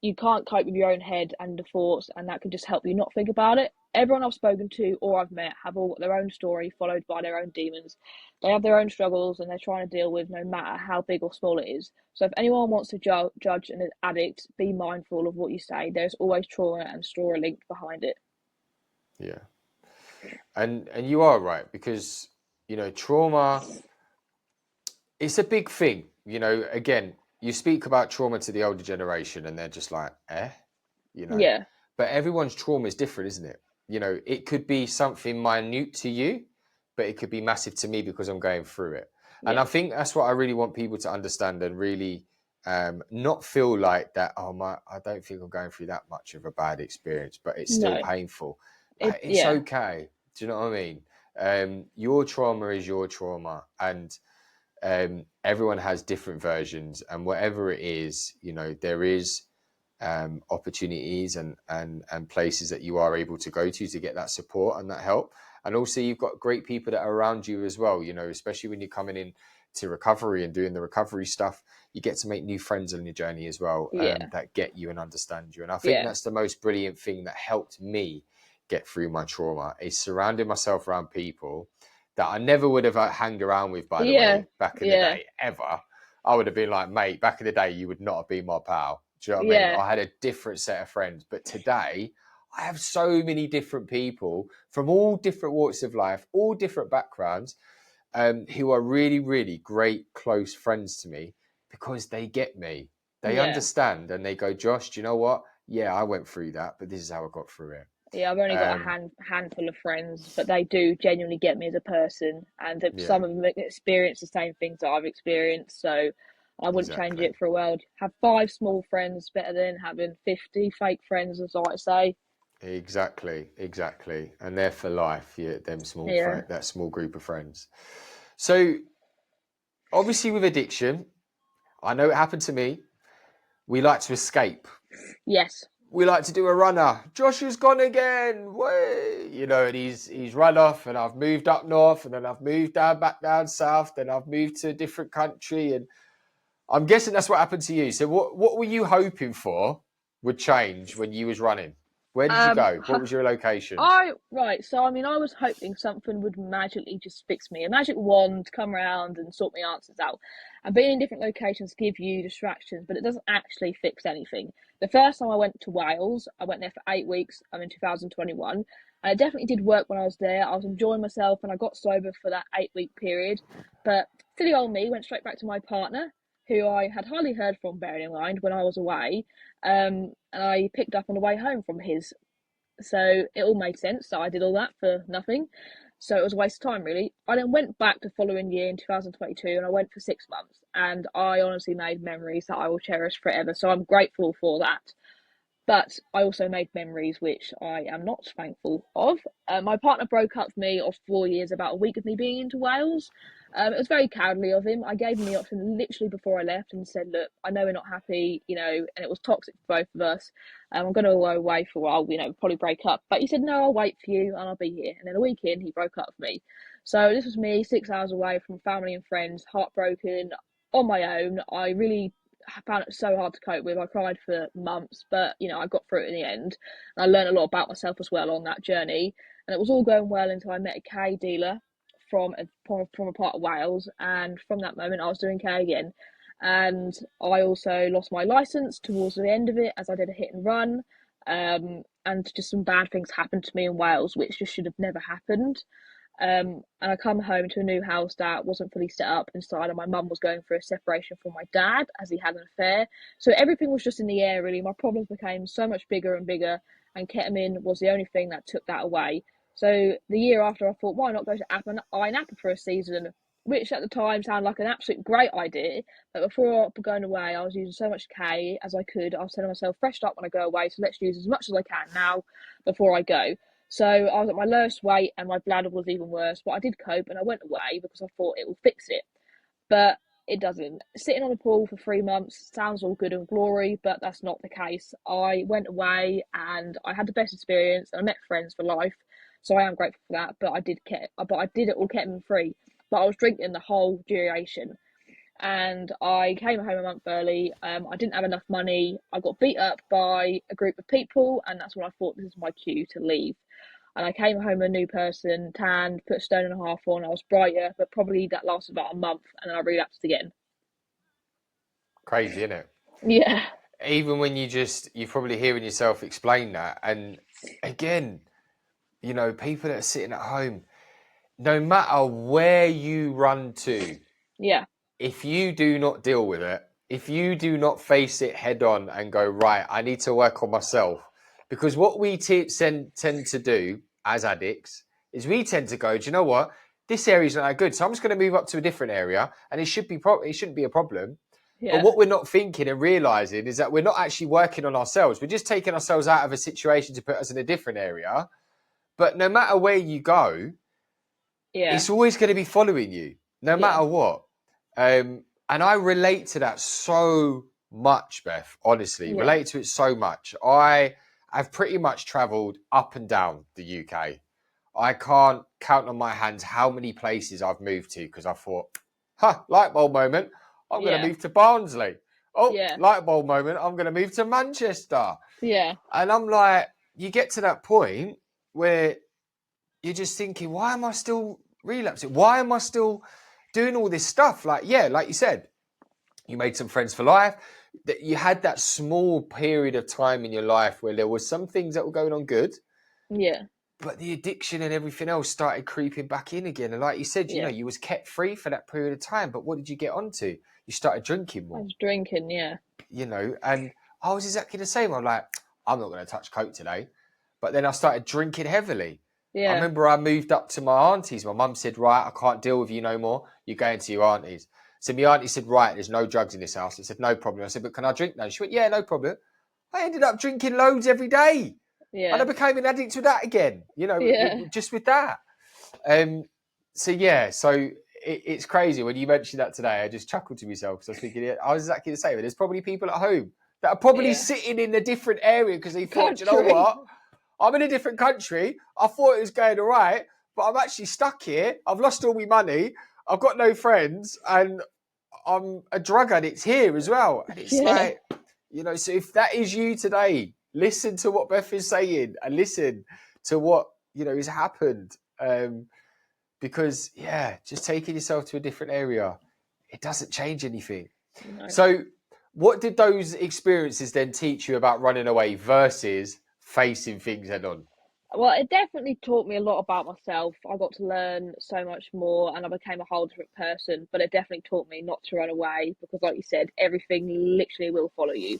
You can't cope with your own head and the thoughts, and that can just help you not think about it. Everyone I've spoken to or I've met have all got their own story, followed by their own demons. They have their own struggles, and they're trying to deal with no matter how big or small it is. So, if anyone wants to judge an addict, be mindful of what you say. There's always trauma and story linked behind it. Yeah. And you are right, because trauma, it's a big thing. Again, you speak about trauma to the older generation and they're just like, you know. Yeah, But everyone's trauma is different, isn't it? It could be something minute to you, but it could be massive to me because I'm going through it. And I yeah, think that's what I really want people to understand, and really not feel like that, I don't think I'm going through that much of a bad experience, but it's still no, painful. It's yeah, okay. Do you know what I mean? Your trauma is your trauma, and everyone has different versions, and whatever it is, there is opportunities and places that you are able to go to get that support and that help. And also you've got great people that are around you as well, especially when you're coming in to recovery and doing the recovery stuff. You get to make new friends on your journey as well, yeah, that get you and understand you. And I think yeah, that's the most brilliant thing that helped me get through my trauma, is surrounding myself around people that I never would have hanged around with, by the yeah, way, back in the yeah, day, ever. I would have been like, mate, back in the day, you would not have been my pal. Do you know what I mean? yeah, I had a different set of friends. But today, I have so many different people from all different walks of life, all different backgrounds, who are really, really great, close friends to me, because they get me. They yeah. understand and they go, Josh, do you know what? Yeah, I went through that, but this is how I got through it. Yeah, I've only got a Um, handful of friends, but they do genuinely get me as a person, and yeah, some of them experience the same things that I've experienced. So I wouldn't change exactly. it for a world. Have 5 small friends better than having 50 fake friends, as I say. Exactly. And they're for life, yeah, Yeah. that small group of friends. So obviously with addiction, I know it happened to me. We like to escape. Yes. We like to do a runner. Josh has gone again. Way, and he's run off, and I've moved up north, and then I've moved back down south, then I've moved to a different country, and I'm guessing that's what happened to you. So what were you hoping for would change when you was running? Where did you Um, go? What was your locations? I right, so I mean, I was hoping something would magically just fix me, a magic wand come around and sort my answers out. And being in different locations give you distractions, but it doesn't actually fix anything. The first time I went to Wales, I went there for 8 weeks. I'm in 2021, and it definitely did work when I was there. I was enjoying myself, and I got sober for that 8 week period. But silly old me went straight back to my partner, who I had hardly heard from, bearing in mind when I was away. And I picked up on the way home from his So it all made sense. So I did all that for nothing. So it was a waste of time, really. I then went back the following year in 2022 and I went for 6 months. And I honestly made memories that I will cherish forever. So I'm grateful for that. But I also made memories which I am not thankful of. My partner broke up with me of 4 years, about a week of me being into Wales. It was very cowardly of him. I gave him the option literally before I left and said, look, I know we're not happy, and it was toxic for both of us. I'm going to go away for a while, probably break up. But he said, no, I'll wait for you and I'll be here. And then a week in, he broke up with me. So this was me 6 hours away from family and friends, heartbroken, on my own. I found it so hard to cope with. I cried for months, but I got through it in the end. And I learned a lot about myself as well on that journey. And it was all going well until I met a K dealer from a part of Wales, and from that moment I was doing K again. And I also lost my license towards the end of it as I did a hit and run. And just some bad things happened to me in Wales, which just should have never happened. And I come home to a new house that wasn't fully set up inside, and my mum was going through a separation from my dad as he had an affair. So everything was just in the air, really. My problems became so much bigger and bigger, and ketamine was the only thing that took that away. So the year after, I thought, why not go to Napa for a season, which at the time sounded like an absolute great idea. But before going away, I was using so much K as I could. I was telling myself, fresh up when I go away, so let's use as much as I can now before I go. So I was at my lowest weight and my bladder was even worse, but I did cope and I went away because I thought it will fix it. But it doesn't. Sitting on a pool for 3 months sounds all good and glory, but that's not the case. I went away and I had the best experience and I met friends for life. So I am grateful for that. But I did it all ketamine free. But I was drinking the whole duration. And I came home a month early. I didn't have enough money. I got beat up by a group of people, and that's when I thought this is my cue to leave. And I came home a new person, tanned, put a stone and a half on. I was brighter, but probably that lasted about a month, and then I relapsed again. Crazy, isn't it? Yeah, Even when you're probably hearing yourself explain that. And again, people that are sitting at home, no matter where you run to, yeah, if you do not deal with it, if you do not face it head on and go, right, I need to work on myself. Because what we tend to do as addicts is we tend to go, do you know what? This area's not that good. So I'm just going to move up to a different area and it shouldn't be a problem. But yeah, what we're not thinking and realizing is that we're not actually working on ourselves. We're just taking ourselves out of a situation to put us in a different area. But no matter where you go, yeah, it's always going to be following you, no yeah, matter what. And I relate to that so much, Beth, honestly, yeah, relate to it so much. I've pretty much traveled up and down the UK. I can't count on my hands how many places I've moved to because I thought, light bulb moment, I'm going to yeah, move to Barnsley. Oh, yeah, light bulb moment, I'm going to move to Manchester. yeah, And I'm like, you get to that point where you're just thinking, why am I still relapsing? Why am I still doing all this stuff? Like you said, you made some friends for life. That you had that small period of time in your life where there was some things that were going on good, yeah, but the addiction and everything else started creeping back in again. And like you said, yeah. you was kept free for that period of time. But what did you get onto? You started drinking I more, was drinking, yeah, and I was exactly the same. I'm like, I'm not going to touch coke today. But then I started drinking heavily. I yeah, remember I moved up to my auntie's. My mum said, right, I can't deal with you no more. You're going to your auntie's. So my auntie said, right, there's no drugs in this house. I said, no problem. I said, but can I drink now? She went, yeah, no problem. I ended up drinking loads every day. And I yeah, became an addict with that again, yeah, just with that. Um, so it's crazy. When you mentioned that today, I just chuckled to myself because I was thinking, yeah, I was exactly the same. There's probably people at home that are probably yeah. sitting in a different area because they thought, you know Country. what? I'm in a different country. I thought it was going all right, but I'm actually stuck here. I've lost all my money. I've got no friends, and I'm a drug addict here as well. And it's Yeah, like, so if that is you today, listen to what Beth is saying and listen to what, has happened. Because, yeah, just taking yourself to a different area, it doesn't change anything. no. So, what did those experiences then teach you about running away versus facing things head on? Well, it definitely taught me a lot about myself. I got to learn so much more and I became a whole different person. But it definitely taught me not to run away because, like you said, everything literally will follow you.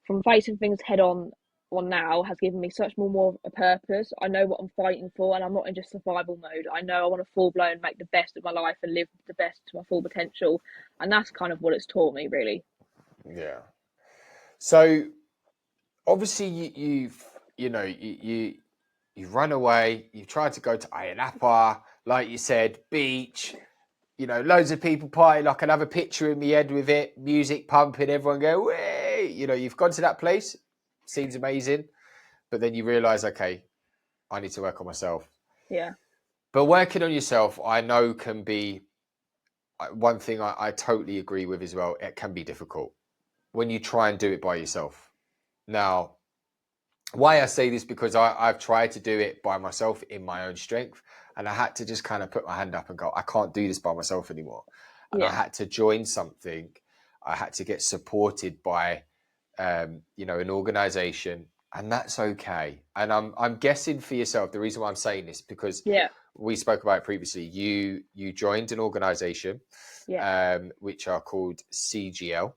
From facing things head on on now has given me such more of a purpose. I know what I'm fighting for, and I'm not in just survival mode. I know I want to full blown make the best of my life and live the best to my full potential, and that's kind of what it's taught me, really. Yeah. So obviously you've run away. You've tried to go to Ayia Napa, like you said, beach. Loads of people party. Like, I can have a picture in my head with it, music pumping, everyone go, way. You've gone to that place, seems amazing, but then you realise, okay, I need to work on myself. Yeah. But working on yourself, I know can be one thing I totally agree with as well. It can be difficult when you try and do it by yourself. Now, why I say this, because I've tried to do it by myself in my own strength, and I had to just kind of put my hand up and go, I can't do this by myself anymore. And I Yeah. had to join something. I had to get supported by, an organization, and that's okay. And I'm guessing for yourself, the reason why I'm saying this, because Yeah. we spoke about it previously, you joined an organization, Yeah. which are called CGL.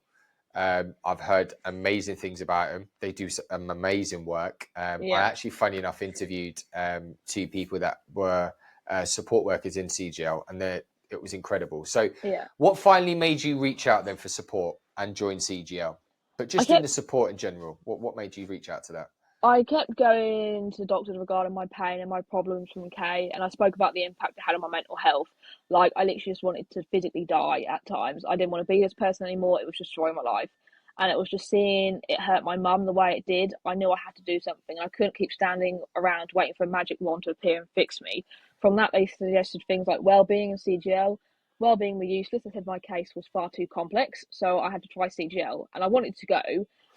I've heard amazing things about them. They do some amazing work. I Yeah. actually, funny enough, interviewed two people that were support workers in CGL, and it was incredible. So, Yeah. what finally made you reach out then for support and join CGL? But I just in kept the support in general, what made you reach out to that? I kept going to the doctors regarding my pain and my problems from Kay, and I spoke about the impact it had on my mental health. Like, I literally just wanted to physically die at times. I didn't want to be this person anymore. It was destroying my life. And it was just seeing it hurt my mum the way it did. I knew I had to do something. I couldn't keep standing around waiting for a magic wand to appear and fix me. From that, they suggested things like well-being and CGL. Well-being were useless. They said my case was far too complex, so I had to try CGL. And I wanted to go,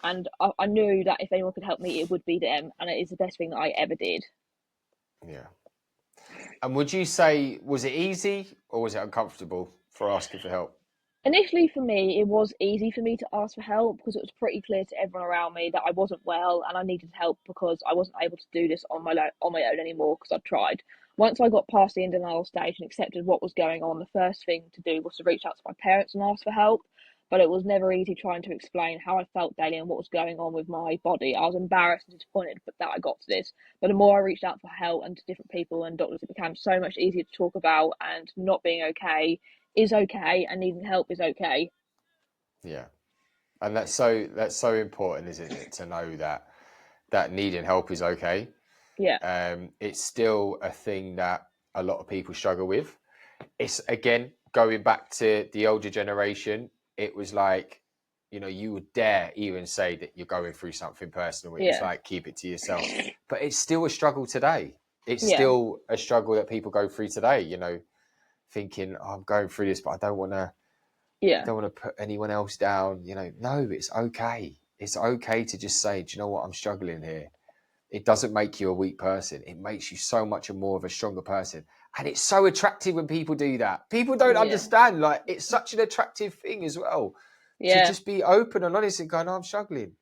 and I knew that if anyone could help me, it would be them, and it is the best thing that I ever did. Yeah. And would you say, was it easy or was it uncomfortable for asking for help? Initially, for me, it was easy for me to ask for help because it was pretty clear to everyone around me that I wasn't well and I needed help because I wasn't able to do this on my own anymore because I'd tried. Once I got past the in denial stage and accepted what was going on, the first thing to do was to reach out to my parents and ask for help. But it was never easy trying to explain how I felt daily and what was going on with my body. I was embarrassed and disappointed that I got to this. But the more I reached out for help and to different people and doctors, it became so much easier to talk about, and not being okay is okay and needing help is okay. Yeah. And that's so important, isn't it, to know that needing help is okay. Yeah. It's still a thing that a lot of people struggle with. It's, again, going back to the older generation. It was like, you would dare even say that you're going through something personal. It was Yeah. like, keep it to yourself. But it's still a struggle today. It's Yeah. still a struggle that people go through today. Thinking, oh, I'm going through this, but I don't want to. I Yeah. don't want to put anyone else down. No, it's okay. It's okay to just say, do you know what? I'm struggling here. It doesn't make you a weak person. It makes you so much more of a stronger person. And it's so attractive when people do that. People don't Yeah. understand. Like, it's such an attractive thing as well to Yeah. just be open and honest and go, no, I'm struggling.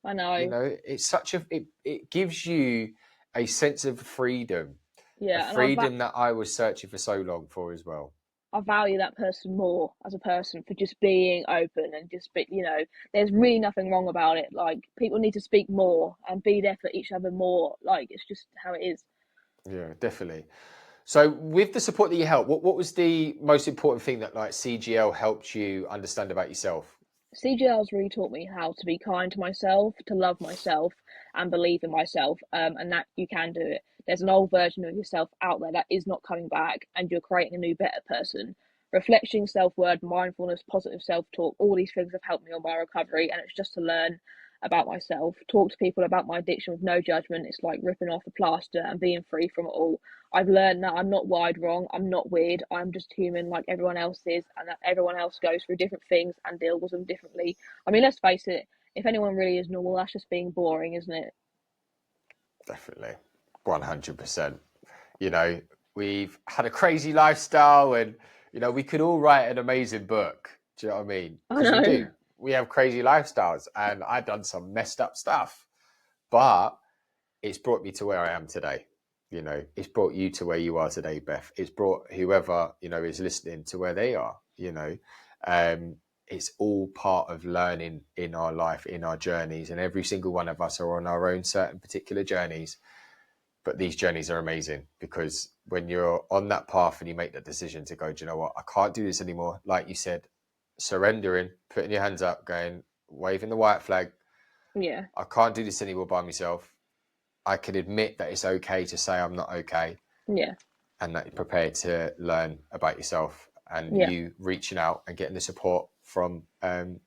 I know. It's it gives you a sense of freedom, a Yeah. And freedom that I was searching for so long for as well. I value that person more as a person for just being open and just be, there's really nothing wrong about it. Like, people need to speak more and be there for each other more. Like, it's just how it is. Yeah, definitely. So with the support that you helped, what was the most important thing that, like, CGL helped you understand about yourself? CGL's really taught me how to be kind to myself, to love myself, and believe in myself, and that you can do it. There's an old version of yourself out there that is not coming back, and you're creating a new, better person. Reflection, self worth, mindfulness, positive self talk, all these things have helped me on my recovery, and it's just to learn about myself, talk to people about my addiction with no judgment. It's like ripping off a plaster and being free from it all. I've learned that I'm not wired wrong, I'm not weird, I'm just human like everyone else is, and that everyone else goes through different things and deals with them differently. I mean, let's face it, if anyone really is normal, that's just being boring, isn't it? Definitely, 100%. We've had a crazy lifestyle, and we could all write an amazing book. Do you know what I mean? I Because we know. do. We have crazy lifestyles, and I've done some messed up stuff, but it's brought me to where I am today. It's brought you to where you are today, Beth. It's brought whoever is listening to where they are. Um, it's all part of learning in our life, in our journeys, and every single one of us are on our own certain particular journeys. But these journeys are amazing, because when you're on that path and you make that decision to go, do you know what, I can't do this anymore, like you said, surrendering, putting your hands up, going, waving the white flag, Yeah. I can't do this anymore by myself. I can admit that it's okay to say I'm not okay. Yeah. And that you're prepared to learn about yourself, and Yeah. you reaching out and getting the support from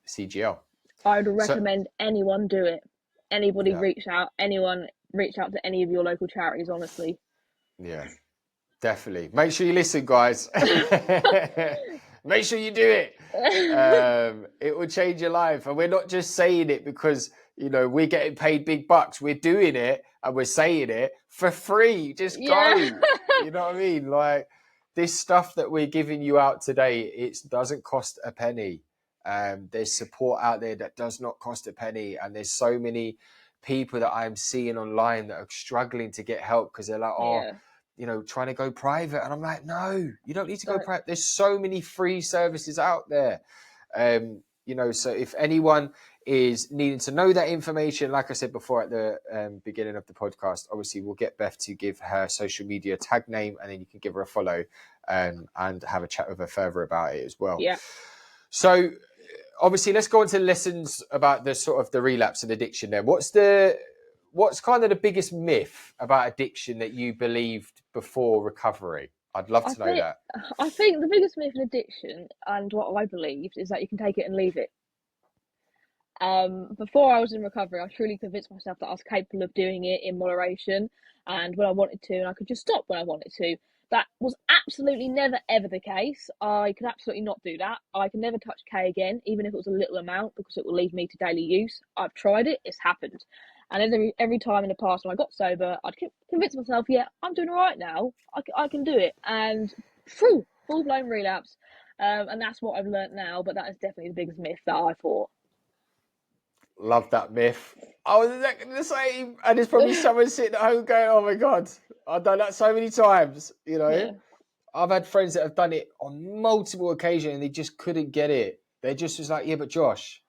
CGL. I would So, recommend anyone do it. Anybody yeah, reach out. Anyone reach out to any of your local charities, honestly. yeah, definitely. Make sure you listen, guys. Make sure you do it. It will change your life. And we're not just saying it because, you know, we're getting paid big bucks. We're doing it and we're saying it for free. Just Yeah. go. You know what I mean? Like, this stuff that we're giving you out today, it doesn't cost a penny. There's support out there that does not cost a penny. And there's so many people that I'm seeing online that are struggling to get help because they're like, oh, Yeah. you know, trying to go private. And I'm like, no, you don't need to go Don't. private. There's so many free services out there. You know, so if anyone is needing to know that information, like I said before at the beginning of the podcast, obviously we'll get Beth to give her social media tag name, and then you can give her a follow and have a chat with her further about it as well. Yeah. So obviously, let's go on to lessons about the sort of the relapse and addiction then. What's kind of the biggest myth about addiction that you believed before recovery? I'd love to know that. I think the biggest myth in addiction, and what I believed, is that you can take it and leave it. Before I was in recovery, I truly convinced myself that I was capable of doing it in moderation, and when I wanted to, and I could just stop when I wanted to. That was absolutely never ever the case. I could absolutely not do that. I can never touch K again, even if it was a little amount, because it will leave me to daily use. I've tried it; it's happened. And every time in the past when I got sober, I'd convince myself, yeah, I'm doing all right now. I can do it. And full blown relapse. And that's what I've learnt now. But that is definitely the biggest myth that I thought. Love that myth. I was exactly the same. And there's probably someone sitting at home going, oh my God, I've done that so many times. You know, Yeah. I've had friends that have done it on multiple occasions and they just couldn't get it. They just was like, yeah, but Josh,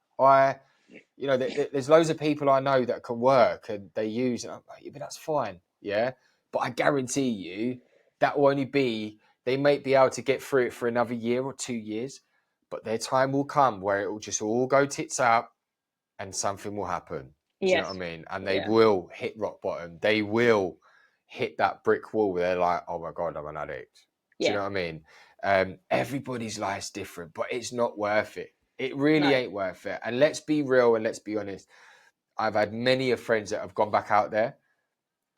you know, there's loads of people I know that can work and they use, and I'm like, yeah, but that's fine. Yeah. But I guarantee you that will only be, they might be able to get through it for another year or 2 years, but their time will come where it will just all go tits up and something will happen. Do you know what I Yes. mean? And they Yeah. will hit rock bottom. They will hit that brick wall where they're like, oh my God, I'm an addict. Do you Yeah. know what I mean? Everybody's life's different, but it's not worth it. It really No. ain't worth it. And let's be real and let's be honest. I've had many of friends that have gone back out there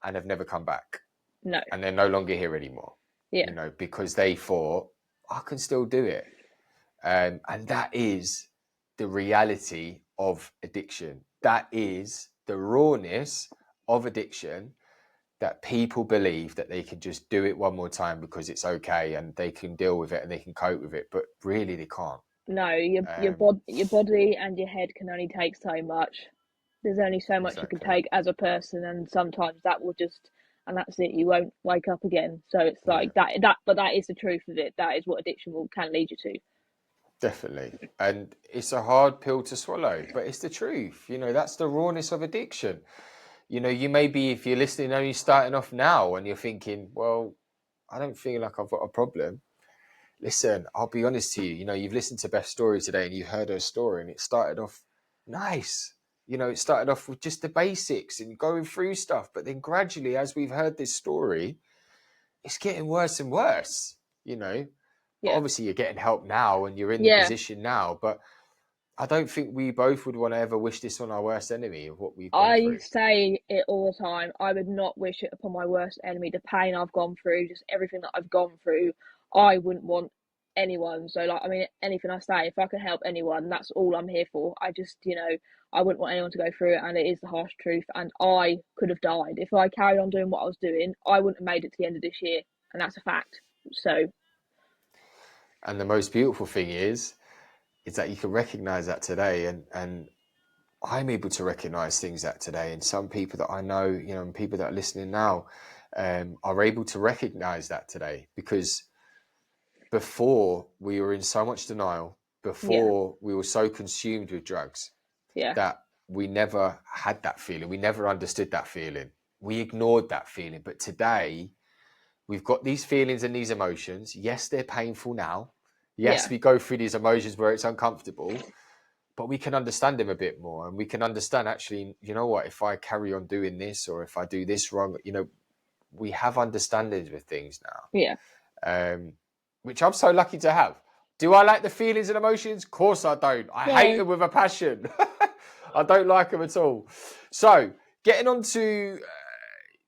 and have never come back. No. And they're no longer here anymore. Yeah. You know, because they thought, I can still do it. And that is the reality of addiction. That is the rawness of addiction, that people believe that they can just do it one more time because it's okay and they can deal with it and they can cope with it, but really they can't. No. Your body and your head can only take so much. There's only so much you can Exactly. take as a person, and sometimes that will just, and that's it. You won't wake up again. So it's Yeah, like but that is the truth of it. That is what addiction can lead you to. definitely. And it's a hard pill to swallow, but it's the truth. You know, that's the rawness of addiction. You know, you may be, if you're listening, only starting off now and you're thinking, well, I don't feel like I've got a problem. Listen, I'll be honest to you. You know, you've listened to Beth's story today and you heard her story and it started off nice. You know, it started off with just the basics and going through stuff. But then gradually, as we've heard this story, it's getting worse and worse, you know. But Yeah. obviously you're getting help now and you're in the Yeah. position now. But I don't think we both would want to ever wish this on our worst enemy of what we've gone I through. say it all the time. I would not wish it upon my worst enemy. The pain I've gone through, just everything that I've gone through, I wouldn't want anyone. So, like, I mean, anything I say, if I can help anyone, that's all I'm here for. I just, I wouldn't want anyone to go through it, and it is the harsh truth. And I could have died if I carried on doing what I was doing. I wouldn't have made it to the end of this year, and that's a fact. So, And the most beautiful thing is that you can recognize that today, and I'm able to recognize things that today, and some people that I know, you know, and people that are listening now, are able to recognize that today, because before we were in so much denial, before we were so consumed with drugs that we never had that feeling. We never understood that feeling. We ignored that feeling. But today, we've got these feelings and these emotions. Yes, they're painful now. Yes, we go through these emotions where it's uncomfortable, but we can understand them a bit more. And we can understand, actually, you know what, if I carry on doing this, or if I do this wrong, you know, we have understandings with things now. Which I'm so lucky to have. Do I like the feelings and emotions? Of course I don't. I hate them with a passion. I don't like them at all. So getting on to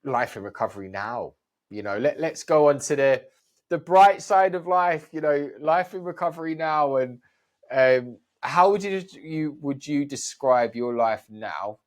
life in recovery now, you know, let's go on to the bright side of life, you know, life in recovery now. And how would you describe your life now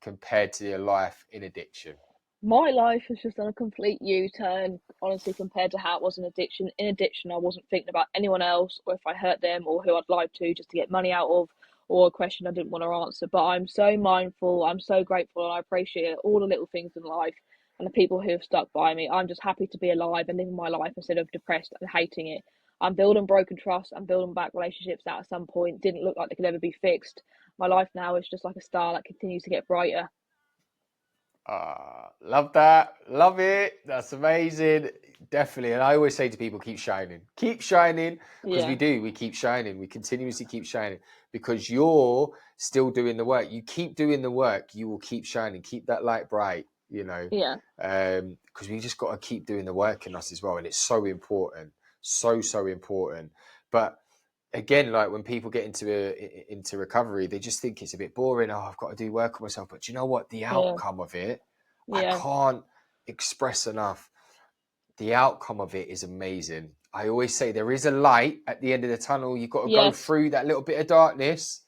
compared to your life in addiction? My life has just done a complete U-turn, honestly, compared to how it was in addiction. In addiction, I wasn't thinking about anyone else, or if I hurt them, or who I'd lied to just to get money out of, or a question I didn't want to answer. But I'm so mindful, I'm so grateful, and I appreciate all the little things in life and the people who have stuck by me. I'm just happy to be alive and living my life instead of depressed and hating it. I'm building broken trust, I'm building back relationships that at some point didn't look like they could ever be fixed. My life now is just like a star that continues to get brighter. Love that. Love it. That's amazing. Definitely. And I always say to people, keep shining. Keep shining, because we do. We keep shining. We continuously keep shining because you're still doing the work. You keep doing the work, you will keep shining. Keep that light bright, you know. Because we just got to keep doing the work in us as well. And it's so important. So important. But again, like when people get into recovery, they just think it's a bit boring. Oh, I've got to do work on myself. But you know what? The outcome of it, I can't express enough. The outcome of it is amazing. I always say there is a light at the end of the tunnel. You've got to go through that little bit of darkness,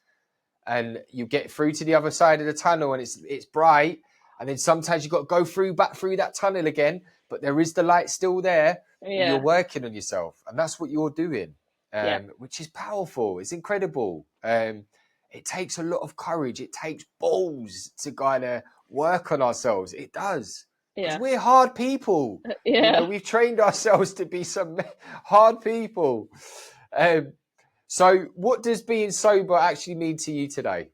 and you get through to the other side of the tunnel, and it's bright. And then sometimes you've got to go back through that tunnel again, but there is the light still there. You're working on yourself, and that's what you're doing. Which is powerful. It's incredible. It takes a lot of courage. It takes balls to kind of work on ourselves. It does. Because we're hard people. You know, we've trained ourselves to be some hard people. So what does being sober actually mean to you today?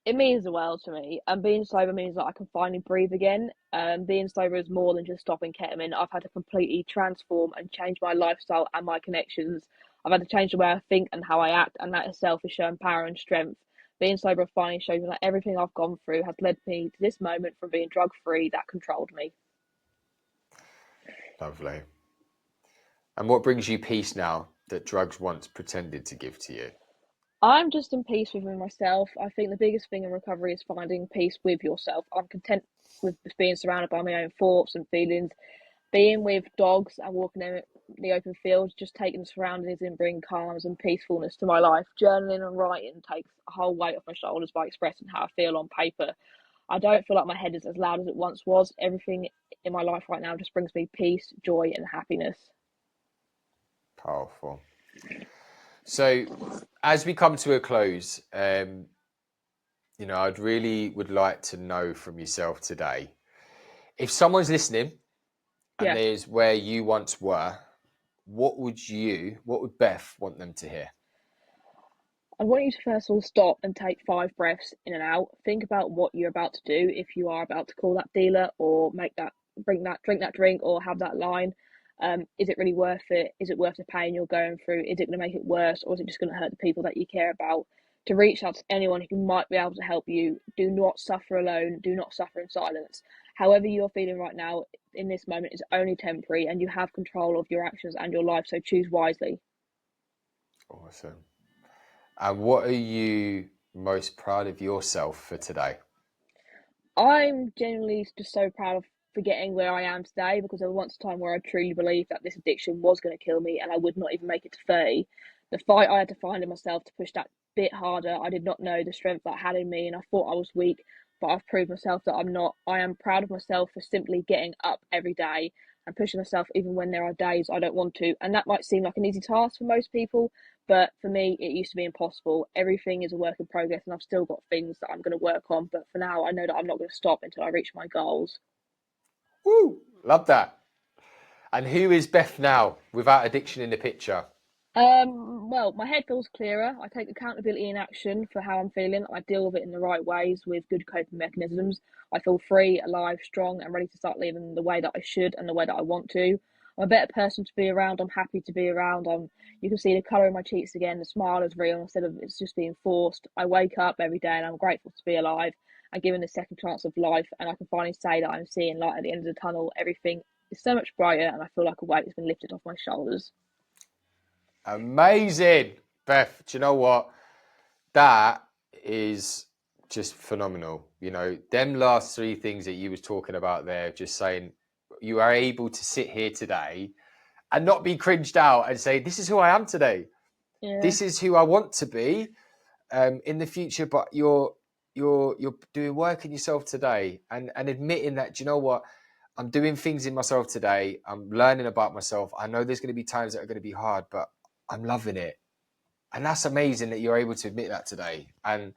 It means the world to me. And being sober means that I can finally breathe again. Being sober is more than just stopping ketamine. I've had to completely transform and change my lifestyle and my connections. I've had to change the way I think and how I act, and that itself has shown power and strength. Being sober finally shows me that everything I've gone through has led me to this moment from being drug free that controlled me. Lovely. And what brings you peace now that drugs once pretended to give to you? I'm just in peace within myself. I think the biggest thing in recovery is finding peace with yourself. I'm content with being surrounded by my own thoughts and feelings. Being with dogs and walking in the open fields, just taking the surroundings in, bring calms and peacefulness to my life. Journaling and writing takes a whole weight off my shoulders by expressing how I feel on paper. I don't feel like my head is as loud as it once was. Everything in my life right now just brings me peace, joy, and happiness. Powerful. So, as we come to a close, you know, I'd really would like to know from yourself today, if someone's listening and there's where you once were, what would Beth want them to hear? I want you to first of all stop and take 5 breaths in and out. Think about what you're about to do if you are about to call that dealer or drink that drink or have that line. Is it really worth it? Is it worth the pain you're going through? Is it going to make it worse, or is it just going to hurt the people that you care about? To reach out to anyone who might be able to help you. Do not suffer alone. Do not suffer in silence. However you're feeling right now in this moment is only temporary, and you have control of your actions and your life, so choose wisely. Awesome. And what are you most proud of yourself for today? I'm genuinely just so proud of forgetting where I am today, because there was once a time where I truly believed that this addiction was going to kill me and I would not even make it to 30. The fight I had to find in myself to push that bit harder, I did not know the strength that I had in me, and I thought I was weak, but I've proved myself that I'm not. I am proud of myself for simply getting up every day and pushing myself even when there are days I don't want to. And that might seem like an easy task for most people, but for me, it used to be impossible. Everything is a work in progress, and I've still got things that I'm going to work on. But for now, I know that I'm not going to stop until I reach my goals. Woo! Love that. And who is Beth now without addiction in the picture? well, my head feels clearer. I take accountability and action for how I'm feeling. I deal with it in the right ways with good coping mechanisms. I feel free, alive, strong, and ready to start living the way that I should and the way that I want to. I'm a better person to be around. I'm happy to be around. You can see the colour in my cheeks again. The smile is real instead of it's just being forced. I wake up every day and I'm grateful to be alive and given the second chance of life. And I can finally say that I'm seeing light at the end of the tunnel. Everything is so much brighter, and I feel like a weight has been lifted off my shoulders. Amazing, Beth. Do you know what? That is just phenomenal. You know, them last three things that you was talking about there, just saying you are able to sit here today and not be cringed out and say, this is who I am today. Yeah. This is who I want to be in the future. But you're doing work in yourself today and admitting that, do you know what? I'm doing things in myself today. I'm learning about myself. I know there's going to be times that are going to be hard, but I'm loving it. And that's amazing that you're able to admit that today. And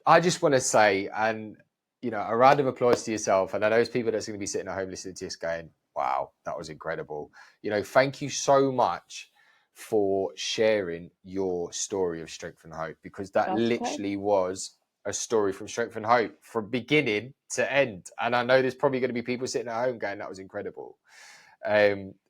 I just want to say, and, you know, a round of applause to yourself. And I know there's people that's going to be sitting at home listening to this going, wow, that was incredible. You know, thank you so much for sharing your story of strength and hope, because that literally was a story from strength and hope from beginning to end. And I know there's probably going to be people sitting at home going, that was incredible.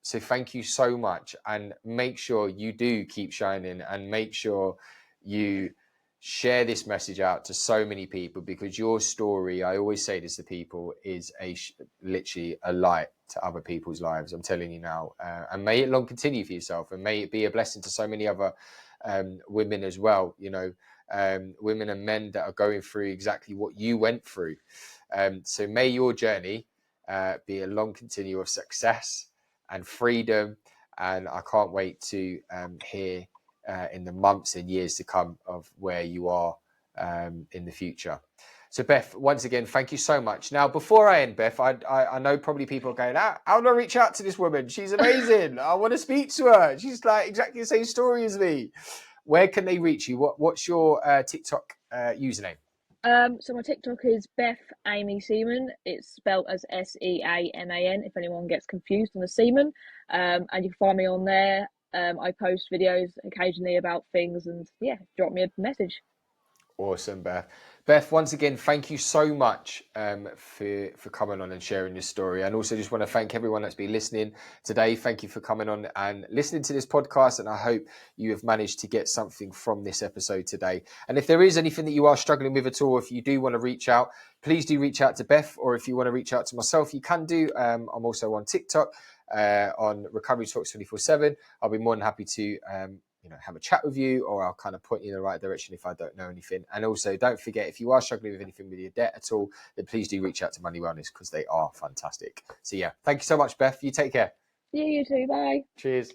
So thank you so much, and make sure you do keep shining, and make sure you share this message out to so many people, because your story, I always say this to people, is literally a light to other people's lives. I'm telling you now, and may it long continue for yourself, and may it be a blessing to so many other women as well, you know, women and men that are going through exactly what you went through. So may your journey be a long continue of success and freedom. And I can't wait to hear in the months and years to come of where you are in the future. So Beth, once again, thank you so much. Now, before I end, Beth, I know probably people are going, how do I reach out to this woman? She's amazing. I want to speak to her. She's like exactly the same story as me. Where can they reach you? What's your TikTok username? So my TikTok is Beth Amy Seaman. It's spelled as Seaman. If anyone gets confused on the Seaman, and you can find me on there. I post videos occasionally about things, and yeah, drop me a message. Awesome, Beth. Beth, once again, thank you so much for coming on and sharing your story. And also just want to thank everyone that's been listening today. Thank you for coming on and listening to this podcast. And I hope you have managed to get something from this episode today. And if there is anything that you are struggling with at all, if you do want to reach out, please do reach out to Beth. Or if you want to reach out to myself, you can do. I'm also on TikTok, on Recovery Talks 24/7. I'll be more than happy to have a chat with you, or I'll kind of point you in the right direction if I don't know anything. And also, don't forget, if you are struggling with anything with your debt at all, then please do reach out to Money Wellness, because they are fantastic. So yeah, thank you so much, Beth. You take care. Yeah, you too. Bye. Cheers.